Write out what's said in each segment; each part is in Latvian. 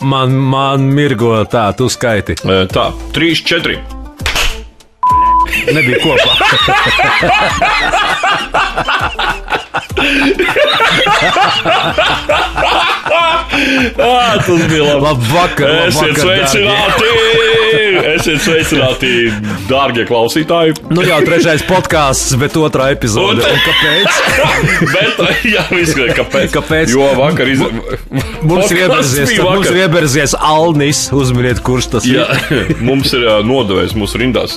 Man mirgo tā, tu skaiti. Tā, 3, 4. Nebija kopā. Tas bija labi. Labvakar, Esiet sveicināti, dārgie klausītāji. Nu jau 3. podcasts, bet 2. epizode. Un kāpēc? Kāpēc? Jo vakar mums ir ieberzies Alnis, uzminiet, kurš tas ir. Mums ir nodevējs mūsu rindās.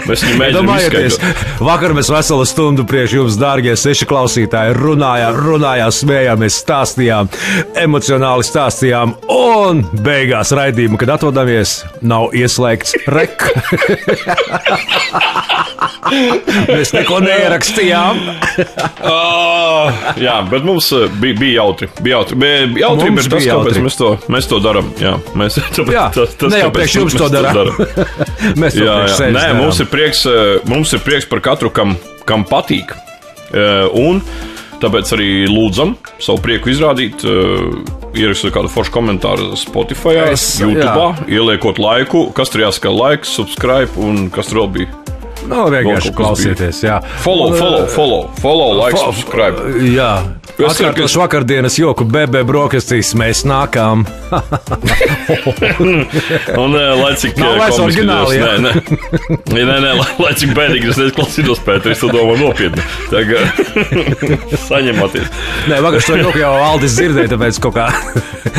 Mēs viņu mēģinām izskaidrot. Vakar mēs veselu stundu priekš jums, dārgie 6 klausītāji, runājām, smējāmies, stāstījām, emocionāli stāstījām, un beigās raidījumu, kad atvadamies, nav ieslēgts rek. Mēs neko neierakstījām. Jā, bet mums bija jautri. Bija jautri, bet tas, kāpēc mēs to darām. Jā, mēs ne jau priekš jums to darām. Mēs to priekš sevis darām. Mums ir prieks par katru, kam patīk. Un tāpēc arī lūdzam savu prieku izrādīt, ierakstot kādu foršu komentāru Spotify, YouTube, ieliekot laiku, kas tur jāsaka laiks, subscribe un kas tur vēl bija. No, vienkārši klausieties, jā. Follow, like, subscribe. Jā. Atkārtošu vakardienas joku BB brokastīs, mēs nākām. Un lai cik komiski lai cik bēdīgi es klausītos Pēteri, es to domāju nopietni. Tagad saņematies. Nē, vakar šo joku jau Aldis dzirdēja, tāpēc kaut kā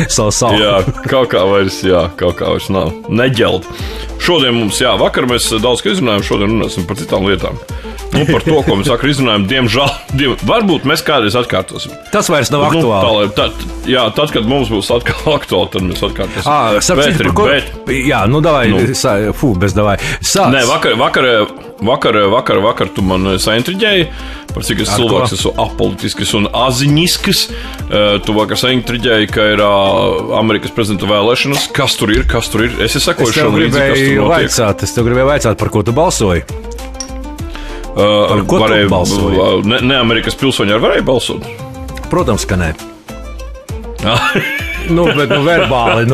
savu. Jā, kaut kā vairs nav. Neģeld. Šodien mums, vakar mēs daudz ko izrunājam, šodien runāsim par citām lietām. Par to, ko mēs vakar izrunājam, diemžēl, varbūt mēs kādreiz atkārtosim. Tas vairs nav aktuāli. Tad, kad mums būs atkal aktuāli, tad mēs atkārtosim. Nē, vakar tu man saintriģēji, par cik es cilvēks esmu apolitisks un aziņisks. Tu vakar saintriģēji, ka ir Amerikas prezidenta vēlēšanas. Kas tur ir? Es sekoju šam līdzi, kas tur notiek. Es tev gribēju vaicāt, par ko tu balsoji. Par ko tu balsoji? Ne Amerikas pilsoņi arī varēja balsot? Protams, ka nē. Bet verbāli,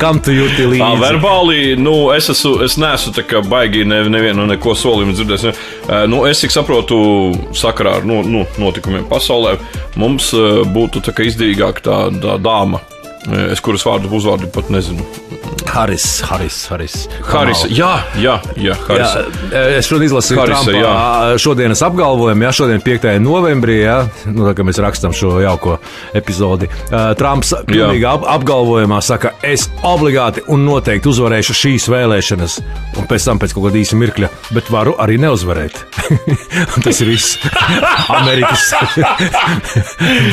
kam tu jūti līdzi? Verbāli, es neesmu tā kā baigi nevienu neko solījumu dzirdējis. Es cik saprotu, sakarā ar notikumiem pasaulē, mums būtu tā kā izdevīgāk tā dāma, kuras uzvārdu pat nezinu. Haris. Jā, Haris. Es šodien izlasīju Trumpa šodienas apgalvojumu, šodien 5. novembrī, tā kā mēs rakstām šo jauko epizodi. Trumps pilnīgi apgalvojumā saka, es obligāti un noteikti uzvarēšu šīs vēlēšanas, un pēc tam pēc kaut kāda īsa mirkļa, bet varu arī neuzvarēt. Un tas ir viss. Amerikas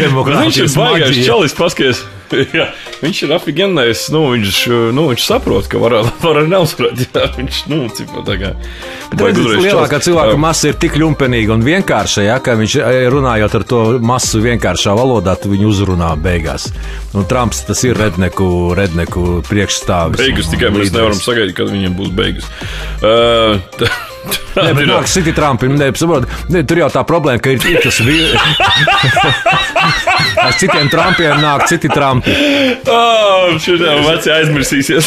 demokrātijas maģija. Viņš ir čalis, paskaties. Jā, viņš ir afigenējis, viņš saprot, ka var arī neuzvarēt. Viņš, tā kā. Lielākā cilvēka masa ir tik ļumpenīga un vienkārša, ka viņš runājot ar to masu vienkāršā valodā, tu viņu uzrunā beigās. Un Trumps tas ir redneku priekšstāvis. Beigas tikai mēs nevaram sagaidīt, kad viņam būs beigas. Nāk citi Trumpi, tur jau tā problēma, ka ir tas ar citiem Trumpiem nāk citi Trumpi. Šodien veci aizmirsīsies.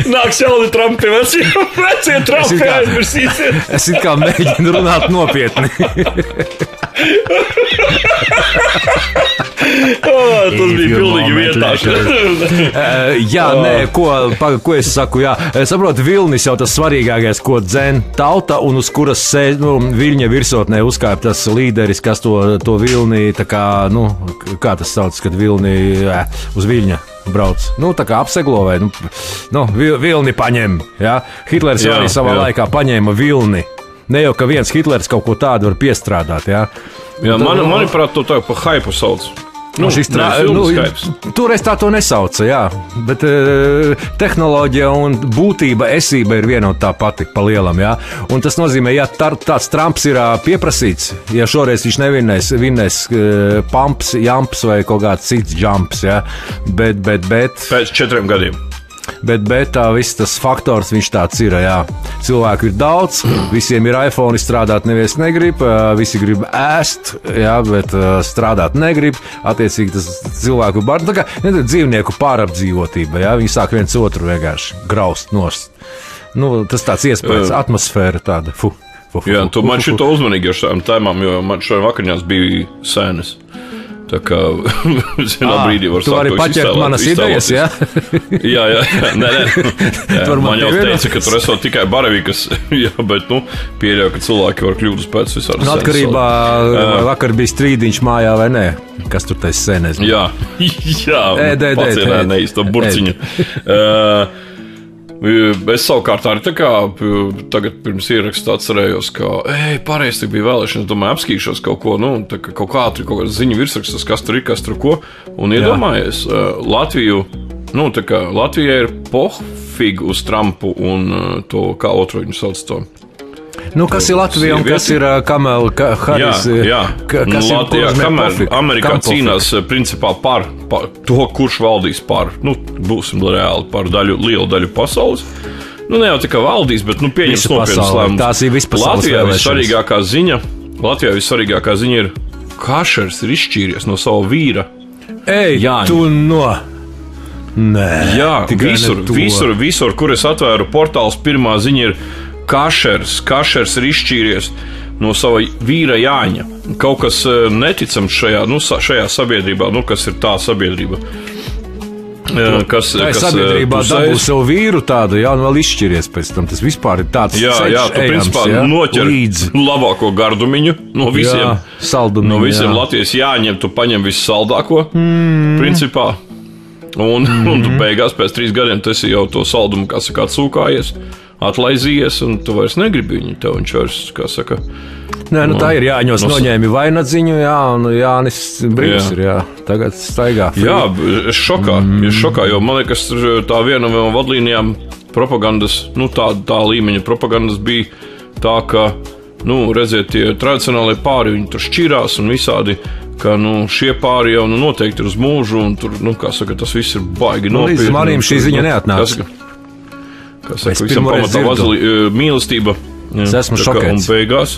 Nāks jauni Trumpi, vecie Trumpi aizmirsīsies. Es it kā mēģinu runāt nopietni. Tas bija pilnīgi vietā. Ko es saku? Saprotu, vilnis jau tas svarīgākais, ko dzen tauta un uz kuras viļņa virsotnē uzkāp tas līderis, kas to vilni, tā kā, kā tas sauc, kad vilni uz viļņa brauc. Tā kā apseglo vai, vilni paņem. Hitlers arī savā laikā paņēma vilni. Ne jau, ka viens Hitlers kaut ko tādu var piestrādāt, Manuprāt, to tā pa haipu sauc. Toreiz tā to nesauca, bet tehnoloģija un būtība, esība ir viena un tā pati pa lielam, un tas nozīmē, tāds Trumps ir pieprasīts, šoreiz viņš vinnēs pumps, jumps vai kaut kāds cits jumps, bet. Pēc 4 gadiem. bet tā viss tas faktors, viņš tāds ir, jā. Cilvēku ir daudz, visiem ir iPhone, strādāt neviens negrib, visi grib ēst, jā, bet strādāt negrib, attiecīgi tas cilvēku tā kā dzīvnieku pārapdzīvotība, jā, viņi sāk viens otru vienkārši graust nost. Nu, tas tāds iespējas, atmosfēra tāda, Jā, tu man šito uzmanīgi ar šādām tēmām, jo man šodien vakariņās bija sēnes. Tā kā vienā brīdī var sākt tu vari paķert manas idejas, jā? Jā, nē. Man jau teica, ka tur esot tikai baravīkas, jā, bet, pieļauju, ka cilvēki var kļūt uz pēc visādi sēnes. Atkarībā, vakar bija strīdiņš mājā vai nē? Kas tur tais sēnēs? Jā, pacienē neīsto burciņu. Es savukārt arī tā kā tagad pirms ieraksta atcerējos, ka, pareizi, bija vēlēšanas, domāju, apskīšos kaut ko, kaut kāda ziņu virsrakstas, kas tur ir, kas tur ko, un iedomājies, Latviju, tā kā Latvijai ir pohfig uz Trumpu un to, kā otru viņu sauc to. Kas ir Latvija un kas ir Kamala Harris? Jā. Latvijā, kamēr Amerikā cīnās principā par to, kurš valdīs par, būsim reāli, par lielu daļu pasaules. Ne jau tikai valdīs, bet pieņems nopietnas lēmumus. Tās ir vispasaules vēlēšanas. Latvijā vissvarīgākā ziņa ir, Kašers ir izšķīries no sava vīra. Nē. Jā, visur, kur es atvēru portāls, pirmā ziņa ir Kašers ir izšķīries no sava vīra Jāņa. Kaut kas neticams šajā sabiedrībā, kas ir tā sabiedrība. Kas sabiedrībā dabū savu vīru tādu, vēl izšķiries pēc tam. Tas vispār ir tāds ceļš tu principā noķer labāko gardumiņu no visiem. No visiem Latvijas jāņem, tu paņem visu saldāko, principā. Un tu beigās pēc 3 gadiem tu esi jau to saldumu, kā saka, atsūkājies, atlaizījies, un tu vairs negribi viņu, tev viņš vairs, kā saka. Nē, tā ir Jāņos noņēmi vainatziņu, un Jānis brīvs ir, tagad staigā. Jā, es šokā, jo man liekas, tā viena no vadlīnijām propagandas, tā līmeņa propagandas bija tā, ka, redziet, tie tradicionālie pāri, viņi tur šķirās un visādi, ka, šie pāri jau noteikti ir uz mūžu, un tur, kā saka, tas viss ir baigi nopietni. Līdz manīm šī ziņa neatnāca. Kas saka, visam pamatā mīlestība. Es esmu šokēts. Un beigās.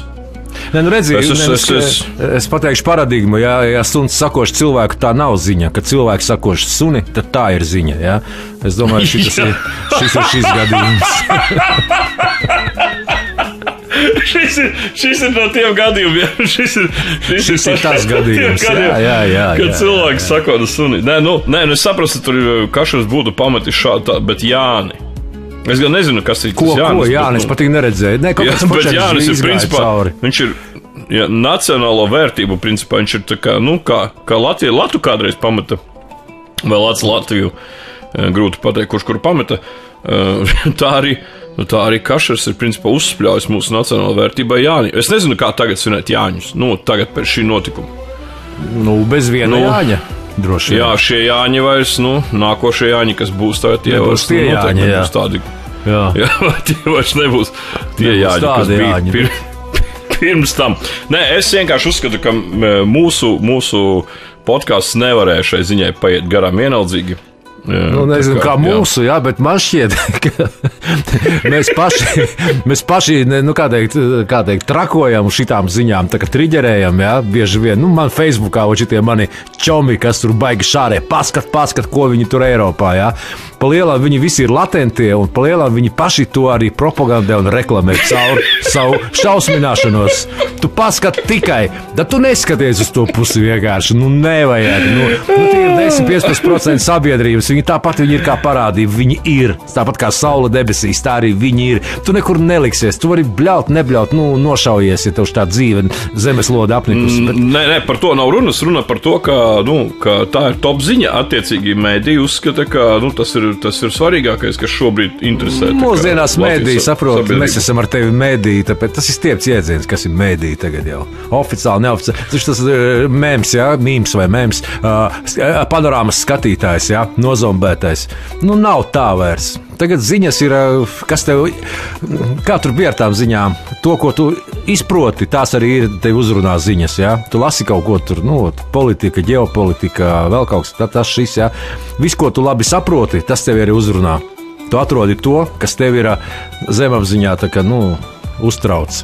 Es pateikšu paradigmu, ja suns sakoši cilvēku, tā nav ziņa. Kad cilvēki sakoši suni, tad tā ir ziņa. Ja? Es domāju, šis ir šis gadījums. Šis ir no tiem gadījumiem. Šis ir tas gadījums. Jā. Kad cilvēks sakoda suni. Nē, es saprastu, tur Kašers būtu pametis šādi, bet Jāni. Es gan nezinu, kas ir tas Jānis. Ko Jānis patīk neredzēja? Bet Jānis ir principā, viņš ir nacionālo vērtību principā, viņš ir tā kā Latvija, Latu kādreiz pameta, vai Latviju, grūti pateikt, kurš kuru pameta, tā arī Kašers ir principā uzspļājis mūsu nacionālo vērtībai Jāni. Es nezinu, kā tagad svinēt Jāņus, tagad pēc šī notikuma. Bez viena Jāņa. Droši. Jā, šie Jāņi vairs, nākošie Jāņi, kas būs tagad, tie vairs nebūs tādi. Jā, tie vairs nebūs tie Jāņi, kas bija pirms tam. Nē, es vienkārši uzskatu, ka mūsu podcasts nevarēja šai ziņai paiet garām vienaldzīgi. Nezinu, kā mūsu, bet man šķiet, ka mēs paši kā teikt, trakojam uz šitām ziņām, tā kā triģerējam, bieži vien. Man Facebookā šitie mani čomi, kas tur baigi šārē, paskat, ko viņi tur Eiropā, Palielām viņi visi ir latentie, un palielām viņi paši to arī propagandē un reklamē caur savu šausmināšanos. Tu paskat tikai, tad tu neskaties uz to pusi vienkārši, nevajag. Tie ir 10-15% sabiedrības, viņi tāpat viņi ir kā parādība, viņi ir. Tāpat kā saule debesīs, tā arī viņi ir. Tu nekur neliksies, tu vari bļaut, nebļaut, nošaujies, ja tev tā dzīve zemeslode apnikusi. Nē, par to nav runas. Runa par to, ka tā ir top ziņa. Attiecīgi mēdī uzskata, ka tas ir svarīgākais, kas šobrīd interesē. Mūsdienās mēdī, saprot, mēs esam ar tevi mēdī, tāpēc tas ir stiepts jēdziens, kas ir mēdī tagad jau. Oficiāli, neoficiāli. Tas mems, mīms vai mems, panorāmas skatītājs, nozombētais. Nav tā vairs. Tagad ziņas ir, kas tev, kā tur bija ar tām ziņām, to, ko tu izproti, tās arī ir tev uzrunā ziņas, Tu lasi kaut ko tur, politika, ģeopolitika, vēl kaut kas, tas šis, Viss, ko tu labi saproti, tas tev arī uzrunā. tu atrodi to, kas tev ir zemapziņā tā kā, uztrauc.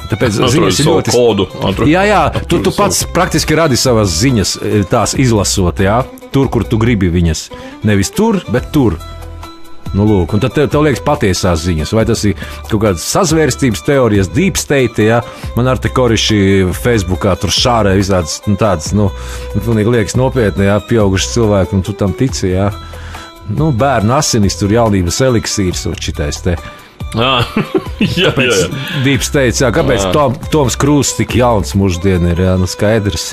Tāpēc ziņas ir ļoti kodu. Jā, tu pats praktiski radi savas ziņas, tās izlasot, jā, tur, kur tu gribi viņas. Nevis tur, bet tur. Lūk, un tad tev liekas patiesās ziņas, vai tas ir kaut kādas sazvērstības teorijas, deep state, ja? Man ar te koriši Facebookā tur šārē visādas tādas, pilnīgi liekas nopietni, ja? Pieauguši cilvēki, un tu tam tici, ja? Bērnu asinis, tur jaunības eliksīrs, un šitais te. Kāpēc deep state, jā, kāpēc Toms Krūss tik jauns mūždien ir, jā, skaidrs.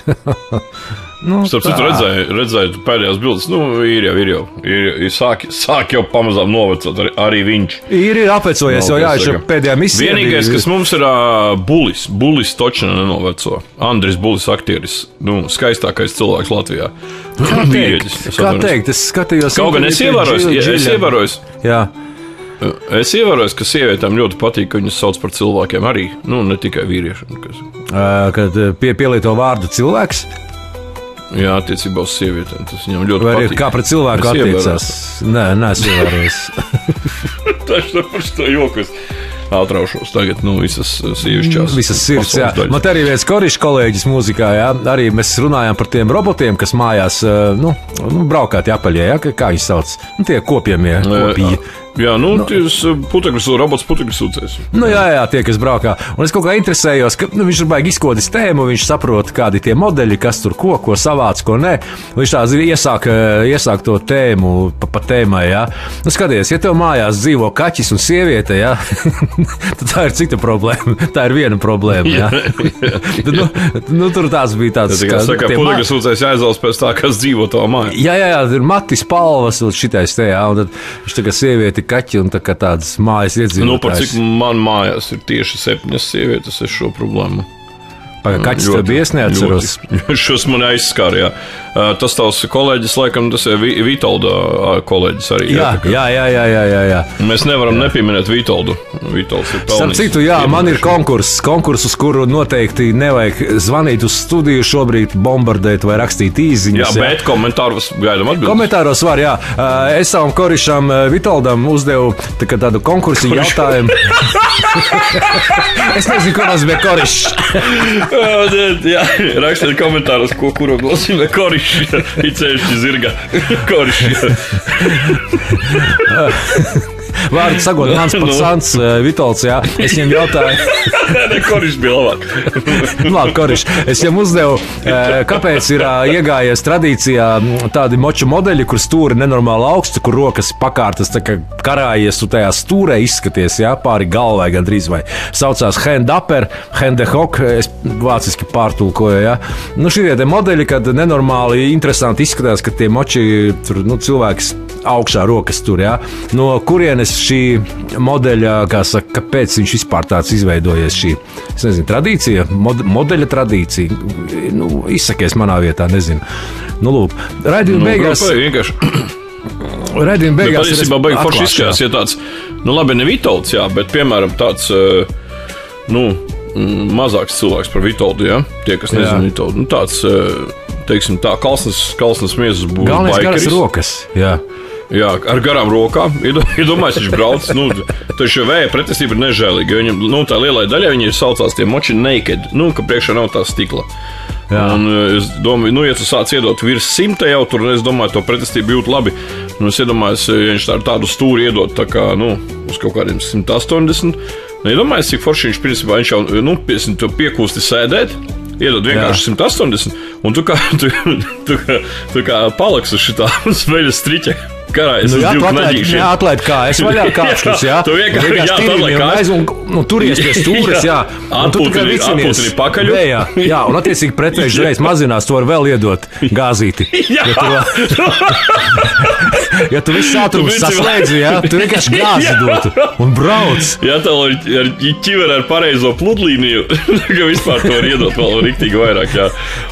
Starp citu redzēju pēdējās bildes, ir jau, sāk jau pamazām novecot, arī viņš. Ir apvecojies, jo jāiša pēdējā misija. Vienīgais, kas mums ir Bulis točina nenoveco. Andris Bulis aktieris, skaistākais cilvēks Latvijā. Kā teikt, es skatījos. Kaut gan es ievēroju. Jā. Es ievēroju, ka sievietēm ļoti patīk, ka viņas sauc par cilvēkiem arī, ne tikai vīriešiem. Kad pielieto vārdu cilvēks? Jā, attiecībā uz sievietēm. Tas viņam ļoti patīk. Vai kā pret cilvēku attiecās? Nē, neesmu ievērojis. Taču par šo joku es atraušos tagad, visas sievišķās. Visas sirds, jā. Man te arī viens korišs kolēģis mūzikā, jā. Arī mēs runājām par tiem robotiem, kas mājās, braukāt jāpaļie, jā, kā viņi sauc. Tie kopjamie, kopīgi. Jā, robots putekļu sūcējs. Jā, tie, kas braukā. Un es kaut kā interesējos, ka viņš ir baigi izkodis tēmu, viņš saprot, kādi tie modeļi, kas tur ko savāc, ko nē. Viņš tā iesāk to tēmu pa tēmai, jā. Skaties, ja tev mājās dzīvo kaķis un sieviete, jā, tad tā ir cita problēma. Tā ir viena problēma, jā. Tur tās bija tāds. Tas kā putekļu sūcējs jāizvēlas pēc tā, kas dzīvo tavā mājā. Jā, ir Matis Palvas un šitais te, jā, un tad viņš tagad sievieti kaķi un tā kā tādas mājas iedzīvotājs. Par cik man mājās ir tieši 7 sievietes, es šo problēmu. Kaķis tev bija, es neatceros. Šos man aizskāra, jā. Tas tavs kolēģis, laikam, tas ir Vitolda kolēģis arī. Jā. Mēs nevaram nepieminēt Vitoldu. Vitolds ir pelnījis. Starp citu, jā, man ir konkurss, uz kuru noteikti nevajag zvanīt uz studiju šobrīd, bombardēt vai rakstīt īziņas. Jā, bet komentāros gaidām atbildes. Komentāros var, jā. Es savam korišam Vitoldam uzdevu tādu konkursu jautājumu. Es nezinu, ko nozīmē korišs. Jā, rakstiet komentāros, kuru nozīmē korišs. Icējuši zirga korišs. Vārdu sagot mans pats Sants Vitolds, jā. Es viņam jautāju. Nē, korišs bija labāk. Labi, korišs. Es viņam uzdevu, kāpēc ir iegājies tradīcijā tādi moču modeļi, kur stūri nenormāli augsti, kur rokas pakārtas tā kā karājies, tu tajā stūrē izskaties, jā, pāri galvai gandrīz vai. Saucās Hand-Upper, Hand-Hock, es vāciski pārtulkoju, jā. Šitie te modeļi, kad nenormāli interesanti izskatās, ka tie moči, tur, cilvēks augšā rokas tur, jā. No kurienes šī modeļa, kā saka, kāpēc viņš vispār tāds izveidojies šī, es nezinu, tradīcija, modeļa tradīcija, izsakies manā vietā, nezinu. Lūk, raidījuma beigās. Raidījuma beigās ir baigi forši izskatās, ja tāds, labi, ne Vitolds, jā, bet, piemēram, tāds, mazāks cilvēks par Vitoldu, jā, tie, kas nezinu Vitoldu, tāds, teiksim tā, kalsnes miesas būs galvenais garas rokas, jā. Jā, ar garām rokām. Iedomājies, viņš brauc. Taču vēja pretestība ir nežēlīga. Viņam, tā lielai daļai viņi ir saucās tie moči naked, ka priekšā nav tā stikla. Jā. Un es domāju, ja tu sāc iedot virs 100 jau tur, es domāju, to pretestību jūt labi. Es iedomājos, ja viņš tādu stūri iedot tā kā, uz kaut kādiem 180. Iedomājies, cik forši viņš principā, viņš jau, piekūsti sēdēt. Iedod vienkārši 180, un tu kā palaks uz šitā sveļas striķa. Atlaid kājas vaļā kāpšļus, jā. Tu vienkārši atlaid kājas. Un turies pie stūres, jā. Un tu tikai vicinies. Jā, un attiecīgi pretēji reiz mazinās, tu var vēl iedot gāzīti. Ja tu viss ātrums saslēdzi, jā, tu vienkārši gāzi dotu un brauc. Jā, tā ar ķiveri ar pareizo pludlīniju, ka vispār to var iedot vēl riktīgi vairāk, jā.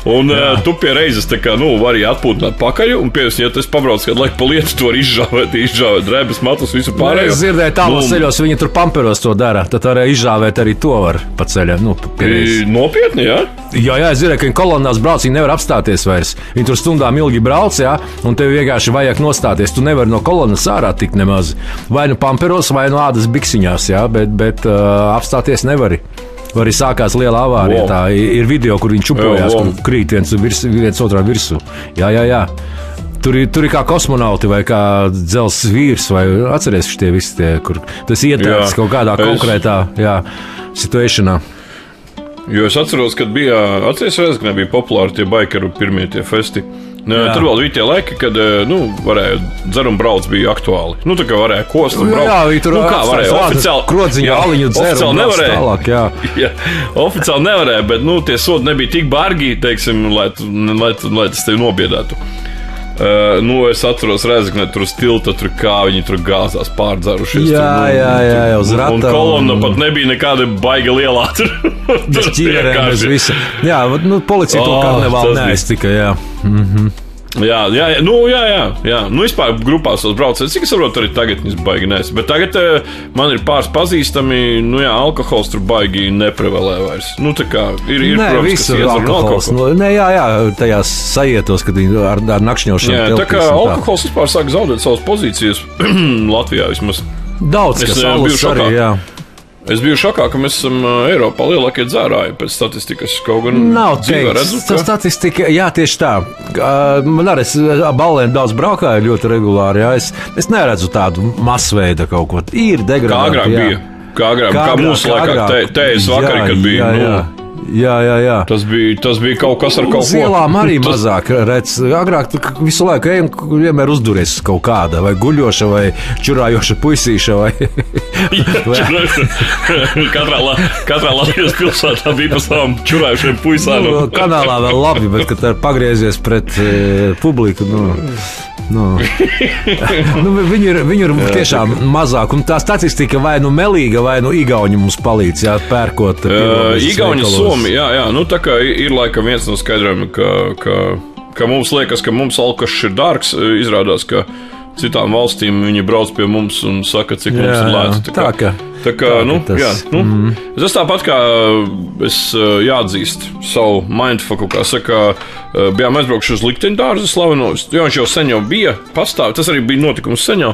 Un tu pie reizes tā kā, vari atpūtināt pakaļ, un pēc, ja tu esi pabrauc kādu laiku pa lietu, tu var izžāvēt drēbes, matus, visu pārējo. Es dzirdēju, tālos ceļos viņi tur pamperos to dara. Tad arī izžāvēt arī to var pa ceļam. Nopietni, jā? Jā, es dzirdēju, ka viņi kolonnās brauc, viņi nevar apstāties vairs. Viņi tur stundām ilgi brauc, jā, un tev vienkārši vajag nostāties. Tu nevari no kolonnas ārā tikt nemaz. Vai nu pamperos, vai nu ādas biksiņās, jā, bet apstāties nevari. Arī sākās liela avārija. Tā ir video, kur viņi čupojās, kur krīt viens otrā virsū. Jā. Tur ir kā kosmonauti vai kā dzelzs vīrs, vai atceries šitie visi tie, kur tas ietērts kaut kādā konkrētā situācijā. Jo es atceros, kad atceries, ka nebija populāri tie baikeru pirmie tie festi. Tur vēl bija tie laiki, kad varēja dzerumu brauc bija aktuāli. Tā kā varēja kost un braukt. Jā, tur kā varēja oficiāli krodziņā aliņu dzeru un brauc tālāk. Jā, oficiāli nevarēja, bet tie sodi nebija tik bargi, teiksim, lai tas tevi nobiedētu. Es atceros Rēzeknē, tur uz tilta, kā viņi tur gāzās pārdzerušies. Jā, uz rata. Un kolonna pat nebija nekāda baiga lielā. Bez ķīverēm, bez visa. Jā, policija to karnevālu neaiztika, jā. Jā. Vispār grupās tos braucējus, cik es saprotu, arī tagad viņas baigi nes. Bet tagad man ir pāris pazīstami, alkohols tur baigi neprevalē vairs. Tā kā ir protams, visur alkohols. Jā, tajās sajietos, kad viņi ar nakšņošanu telpīs. Tā kā alkohols vispār sāk zaudēt savas pozīcijas Latvijā vismaz. Daudz, kas alus arī, jā. Es biju šokā, ka mēs esam Eiropā lielākie dzērāji pēc statistikas. Kaut gan nav teiks, tā statistika, jā, tieši tā. Man arī ballēm daudz braukāju ļoti regulāri, jā. Es neredzu tādu masveida kaut ko. Ir degradāti, Kā mūsu laikā, tējas vakari, kad bija. Jā. Tas bija kaut kas ar kaut ko. Zielām arī mazāk redz. Agrāk visu laiku ejam, vienmēr uzduries kaut kāda, vai guļoša, vai čurājoša puisīša, vai... Katrā Latvijas pilsētā bija pa savām čurājušiem puisām. Kanālā vēl labi, bet, kad tā pagriezies pret publiku, Viņu ir tiešām mazāk, un tā statistika vai melīga, vai Igauņi mums palīdz, pērkot. Igauņi, Somi, jā. Tā kā ir laikam viens no skaidrojumiem, ka mums liekas, ka mums alkošs ir dārgs, izrādās, ka citām valstīm viņi brauc pie mums un saka, cik mums ir lēts. Tas tāpat kā es jāatzīst savu mindfucku, kā saka, bijām aizbraukši uz Likteņdārzu slaveno. Viņš jau sen bija pastāv, tas arī bija notikums sen jau.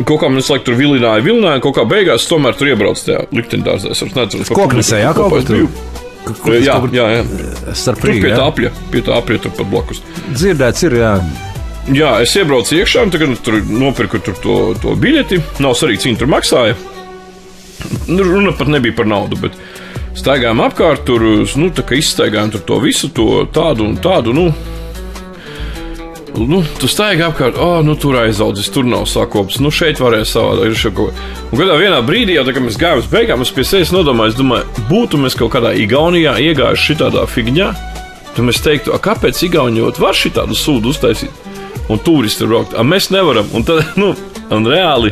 Kaut kā mēs laikam tur vilināja, kaut kā beigās tomēr tur iebrauc tajā Likteņdārzā. Es neatceros, Koknesē, jā, kaut kas tur. Jā. Starp Rīgu, pie tā apļa tur pat blakus. Dzirdēts ir, jā. Jā, es iebraucu iekšā, un tagad tur nopirku to biļeti. Nav svarīgi, cik tur maksāja. Runa pat nebija par naudu, bet staigājām apkārt, tur tā kā izstaigājām tur to visu, to tādu un tādu, tu staigā apkārt, tur aizaudzis, tur nav sakops, šeit varēja savādāk. Un kādā vienā brīdī, jau tā kā mēs gājām uz beigām, es pie sevis nodomāju, būtu mēs kaut kādā Igaunijā iegājuši šitādā figņā, tad mēs teiktu, kāpēc Igaunijot var šitādu sūdu uztaisīt? Un turisti tur braukt. Mēs nevaram. Un tad, un reāli,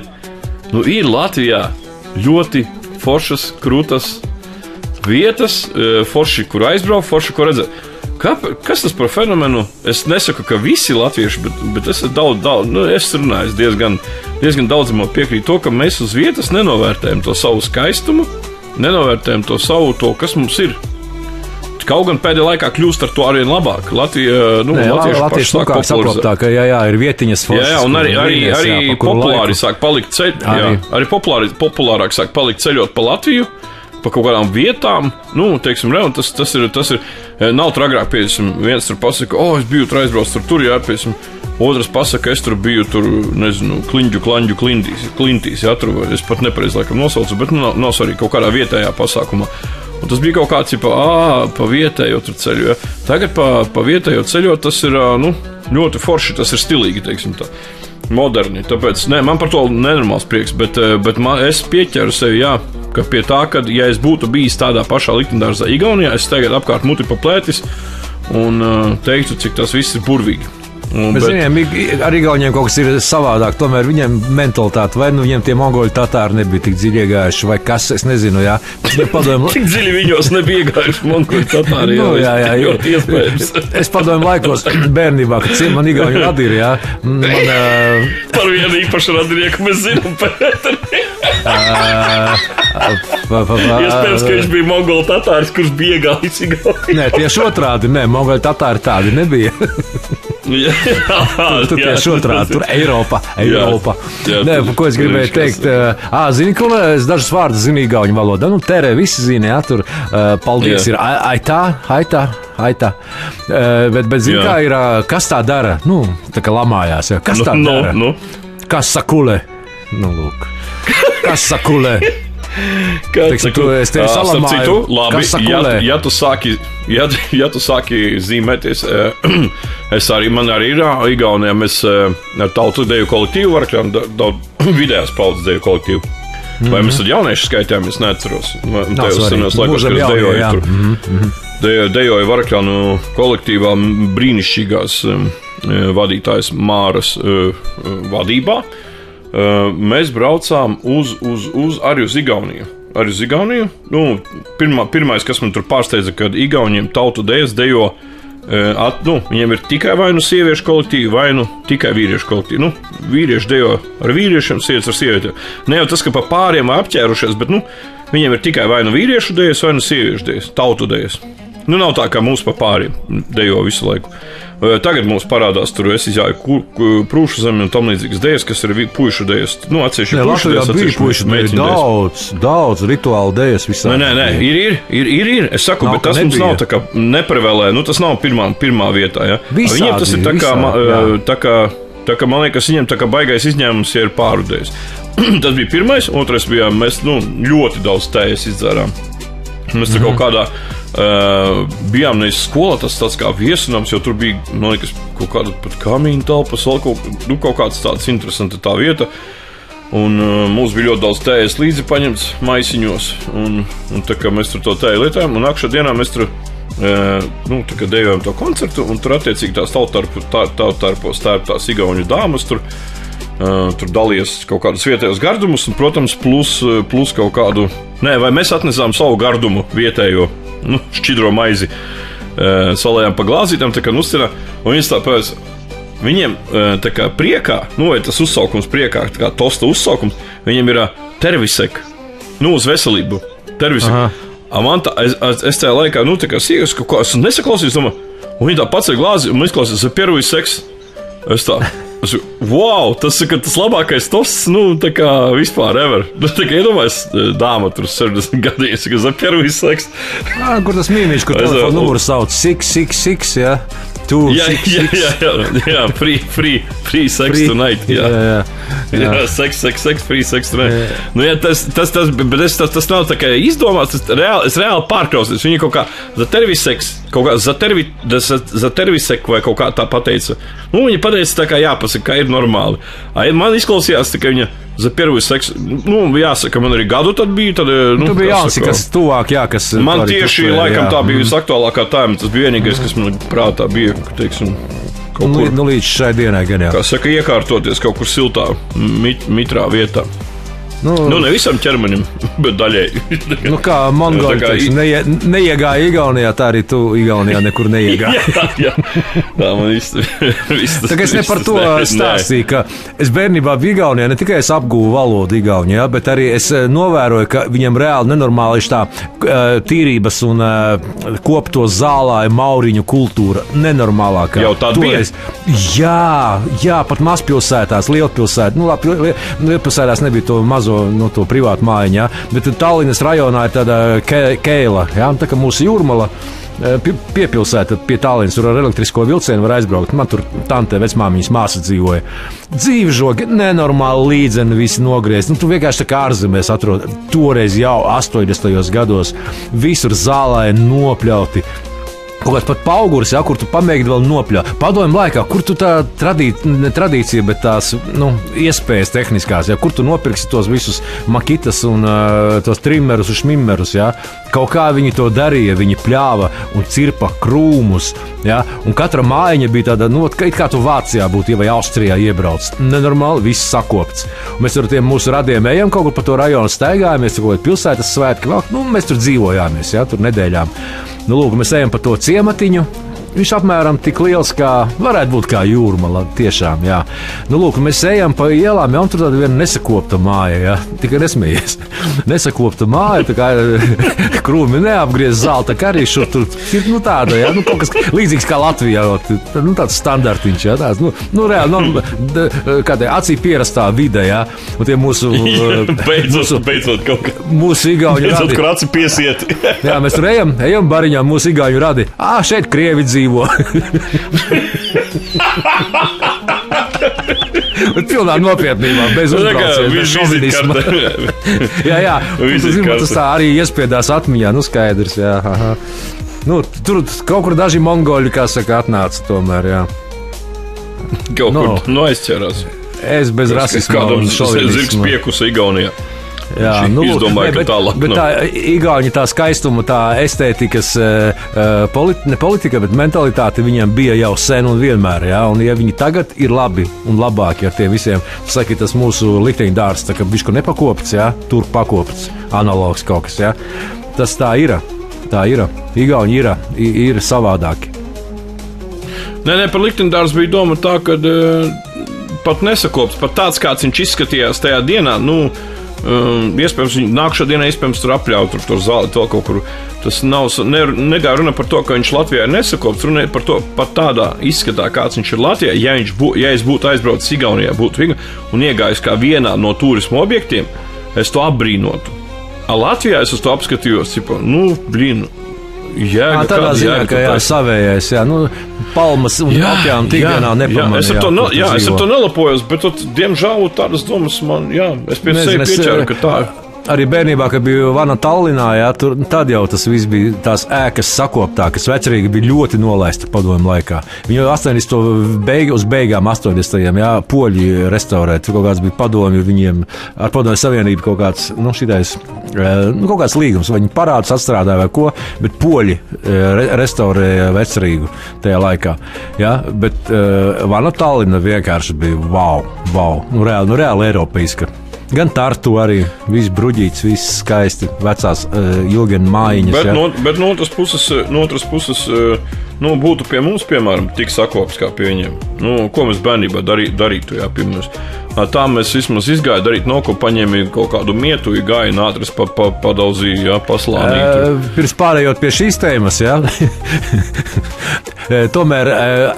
ir Latvijā ļoti foršas, krūtas vietas, forši, kur aizbraukt, forši, kur redzēt. Kas tas par fenomenu? Es nesaku, ka visi latvieši, bet es es runāju diezgan daudzam piekrīt to, ka mēs uz vietas nenovērtējam to savu skaistumu, nenovērtējam to savu, kas mums ir. Kaut gan pēdējā laikā kļūst ar to arvien labāk. Latvieši paši sāk popularizēt. Jā, ir vietiņas foršas. Jā, un arī populāri sāk palikt arī populārāk sāk palikt ceļot pa Latviju, pa kaut kādām vietām. Teiksim, tas ir. Nav tur agrāk, piemēram, viens tur pasaka, es biju tur aizbraucis tur, jā, piemēram. Otrs pasaka, es tur biju, kliņģu, klaņģu, klintīs, jā, tur, es pat nepareizi laikam nosaucu, bet nav svarīgi kaut kādā vietējā pasākumā. Un tas bija kaut kāds, pa vietējo tur ceļu. Ja. Tagad pa vietējo ceļot, tas ir ļoti forši, tas ir stilīgi, teiksim tā, moderni. Tāpēc, man par to nenormāls prieks, bet es pieķeru sevi, ka pie tā, ka, ja es būtu bijis tādā pašā Likteņdārzā Igaunijā, es tagad apkārt muti pa plētis un teiktu, cik tas viss ir burvīgi. Bet viņiem ar Igauniem kaut kas ir savādāk. Tomēr viņiem mentalitāte, vai nu viņiem tie mongoļu tatāri nebija tik dziļi iegājuši, vai kas, es nezinu, jā. Tik dziļi viņos nebija iegājuši mongoļu tatāri, jā. Es padomāju laikos bērnībā, kad man Igauni radīja, jā. Par vienu īpašu radīnieku mēs zinām, Pēteri. Iespējams, ka viņš bija mongoļu tatāris, kurš bija iegājis Igauni. Nē, tieši otrādi, mongoļu tatāri tādi nebija. Tur tieši otrādi, tur Eiropa. Nē, ko es gribēju teikt? Zini, ka es dažus vārdus zinu igauņu valodā. Tere visi zina, jā, tur paldies ir aitā. Bet zini, kā ir, kas tā dara? Tā kā lamājās, jā. Kas tā dara? Kas sakulē? Lūk. Kas sakulē? Es tevi salamāju. Labi, ja tu sāki zīmēties, man arī ir Igaunijā, mēs ar tautu deju kolektīvu varakļām, vidējās paudzes deju kolektīvu. Vai mēs tad jaunieši skaitījām, es neatceros. Tajos senos laikos, kad es dejoju dejoju varakļānu kolektīvā brīnišķīgās vadītājas Māras vadībā. Mēs braucām arī uz Igauniju. Pirmais, kas man tur pārsteidza, kad Igauniem tautu dejas dejo, viņiem ir tikai vai nu sieviešu kolektīvi, vai nu tikai vīriešu kolektīvi. Vīrieši dejo ar vīriešiem, sievietes ar sievietēm. Ne jau tas, ka pa pāriem apķērušies, bet viņiem ir tikai vai nu vīriešu dejas, vai nu sieviešu dejas, tautu dejas. Nav tā, kā mūsu pa pāriem dejo visu laiku. Tagad mums parādās, tur es izjāju prūšu zemi un tam līdzīgas dejas, kas ir puišu dejas. Atsevišķi puišu dejas, atsevišķi meitiņu dejas. Daudz rituālu dejas visā. Nē, ir. Es saku, bet tas mums nav tā kā neprevēlē, tas nav pirmā vietā, ja. Viņiem tas ir tā kā, man liekas, viņiem tā kā baigais izņēmums, ja ir pāru dejas. Tas bija pirmais, otrais bija, mēs ļoti daudz tējas izdzērām. Mēs tur kaut kādā bijām nevis skolā, tas tāds kā viesunams, jo tur bija, man liekas, kaut kāda pat kamīna telpas, kaut kāds tāds interesanta tā vieta. Un mums bija ļoti daudz tējas līdzi paņemts maisiņos, un tā kā mēs tur to tēju lietājām, un nākšā dienā mēs tur tā kā dejojam to koncertu, un tur attiecīgi tās tautarpos tās igauņu dāmas tur dalījies kaut kādus vietējos gardumus, un, protams, plus kaut kādu, vai mēs atnesām savu gardumu vietējo, šķidro maizi, salējām pa glāzītām, tā kā nustinā, un viņas tā pēc, viņiem tā kā priekā, vai tas uzsaukums priekā, tā kā tosta uzsaukums, viņiem ir tervisek, uz veselību, tervisek. Man tā, es tajā laikā, tā kā sīgas, kaut ko, es nesaklausījos, domāju, un viņi tā pats ir glāzi, un izklausījos, pirmais seks, wow, tas ir tas labākais tosts, tā kā vispār ever. Tā kā iedomājas dāma tur 60 gadījus, kas ar pirmais seks. Kur tas mīmīši, kur telefonu numuru sauc 666, jā? Jā, free sex tonight. Jā. Sex, free sex tonight. Tas nav tā kā izdomāts, es reāli pārkrausties. Viņi kaut kā zatervisek vai kaut kā tā pateica. Viņa pateica tā kā jāpasaka, kā ir normāli. Man izklausījās, ka viņa za pirmais seks, jāsaka, man arī gadu tad bija. Tu biji jāsaka, kas tuvāk, jā, kas... Man tieši laikam tā bija visaktuālākā tēma, tas bija vienīgais, kas man prātā bija, teiksim, kaut kur... Līdz šai dienai gan jā. Kā saka, iekārtoties kaut kur siltā, mitrā vietā. Ne visam ķermenim, bet daļēji. Kā mongoļi, teiksim, neiegāja Igaunijā, tā arī tu Igaunijā nekur neiegāji. Jā. Tā man viss tā kā es ne par to stāstīju, ka es bērnībā biju Igaunijā, ne tikai es apgūvu valodu Igaunijā, bet arī es novēroju, ka viņam reāli nenormāli ir tā tīrības un kopto zālāju mauriņu kultūra nenormālākā. Jau tāda bija? Jā, pat mazpilsētās, lielpilsētās nebija to mazo to privātu mājiņu, jā. Bet Tallinas rajonā ir tāda Keila, jā, tā kā mūsu Jūrmala piepilsēta pie Tallinas, tur ar elektrisko vilcienu var aizbraukt. Man tur tante vecmāmiņas māsa dzīvoja. Dzīvžogi nenormāli līdzeni visi nogriezt. Tu vienkārši tā kā ārzemēs atrod. Toreiz jau 80. gados visur zālē nopļauti Kaut kāds pat pauguris, ja, kur tu pamēģini vēl nopļaut. Padomju laikā, kur tu tā tradīcija, bet tās iespējas tehniskās, ja, kur tu nopirksi tos visus makitas un tos trimmerus un šmimmerus. Ja. Kaut kā viņi to darīja, viņi pļāva un cirpa krūmus. Ja, un katra mājiņa bija tāda, kā tu Vācijā būtu, vai Austrijā iebrauc. Nenormāli, viss sakopts. Un mēs ar tiem mūsu radiem ejam kaut kur pa to rajonu staigājamies, kaut kādā pilsētas svētki, mēs tur dzīvojāmies, ja, tur nedēļām. Lūk, mēs ejam pa to ciematiņu. Viņš apmēram tik liels, kā varētu būt kā Jūrmala. Tiešām, jā. Lūk, mēs ejam pa ielām, un tur tāda viena nesakopta māja. Jā. Tikai nesmējies. Nesakopta māja, tā kā krūmi neapgriez zelta karīšu. Tur ir tāda, jā, kaut kas līdzīgs kā Latvijā. Tāds standartiņš, jā. Tāds, reāli, kā te acī pierastā vide, jā. Un tie mūsu... Beidzot kaut kā. Mūsu igauņu radi. Beidzot, kur aci piesieti. Jā, mēs tur ejam bariņā, mūsu igauņu radi. Šeit Krievi dzīvo. Pilnā nopietnībā, bez uzbrauciena, bez šovinisma. jā, tas tā arī iespiedās atmiņā, skaidrs, jā. Tur kaut kur daži mongoļi, kā saka, atnāca tomēr, jā. Kaut kur aizķerās. Es bez rasisma un šovinisma. Zirgs piekusa Igaunijā. Jā, izdomāju, ka tālāk. Bet tā igauņa tā skaistuma, tā estētikas, ne politika, bet mentalitāte viņiem bija jau sen un vienmēr. Jā, un ja viņi tagad ir labi un labāki ar tiem visiem, saka, tas mūsu likteņdārs, tā kā bišķi nepakopts, jā, tur pakopts, analogs kaut kas, jā. Tas tā ir. Igauņi ir savādāki. Nē, par likteņdārs bija doma tā, ka pat nesakopts, pat tāds, kāds viņš izskatījās tajā dienā, iespējams, nākamā dienā iespējams tur apļaut tur zāli vēl kaut kur. Tas nav, negāja runa par to, ka viņš Latvijā ir nesakopts, runāja par to, pat tādā izskatā, kāds viņš ir Latvijā. Ja es būtu aizbraucis Igaunijā, un iegājis kā vienā no turismu objektiem, es to apbrīnotu. Latvijā es uz to apskatījos, tādā ziņā, ka savējais, palmas un okeāna tikdienā nepamanīja. Es ar to nelapojos, bet diemžēl tādas domas man, es pie sevi pieķēru, ka tā ir. Arī bērnībā, kad biju Vana Tallinā, tad jau tas viss bija tās ēkas sakoptākas. Vecrīga bija ļoti nolaista padomju laikā. Viņu 80. uz beigām 80. Poļi restaurē. Tur kaut kāds bija padomju viņiem ar padomju savienību kaut kāds, kaut kāds līgums. Vai viņi parādus atstrādāja vai ko, bet poļi restaurēja Vecrīgu tajā laikā. Ja? Bet Vana Tallina vienkārši bija wow. Reāli eiropeiska. Gan Tartu arī, viss bruģīts, viss skaisti, vecās ilgena mājiņas. Bet no otras puses, būtu pie mums, piemēram, tik sakopts kā pie viņiem. Ko mēs bērnībā darītu, pie mums. Tā mēs vismaz izgāja darīt, ko paņēma kaut kādu mietu, gāja nātris padauzīja, paslānīja. Pirms pārējot pie šīs tēmas, tomēr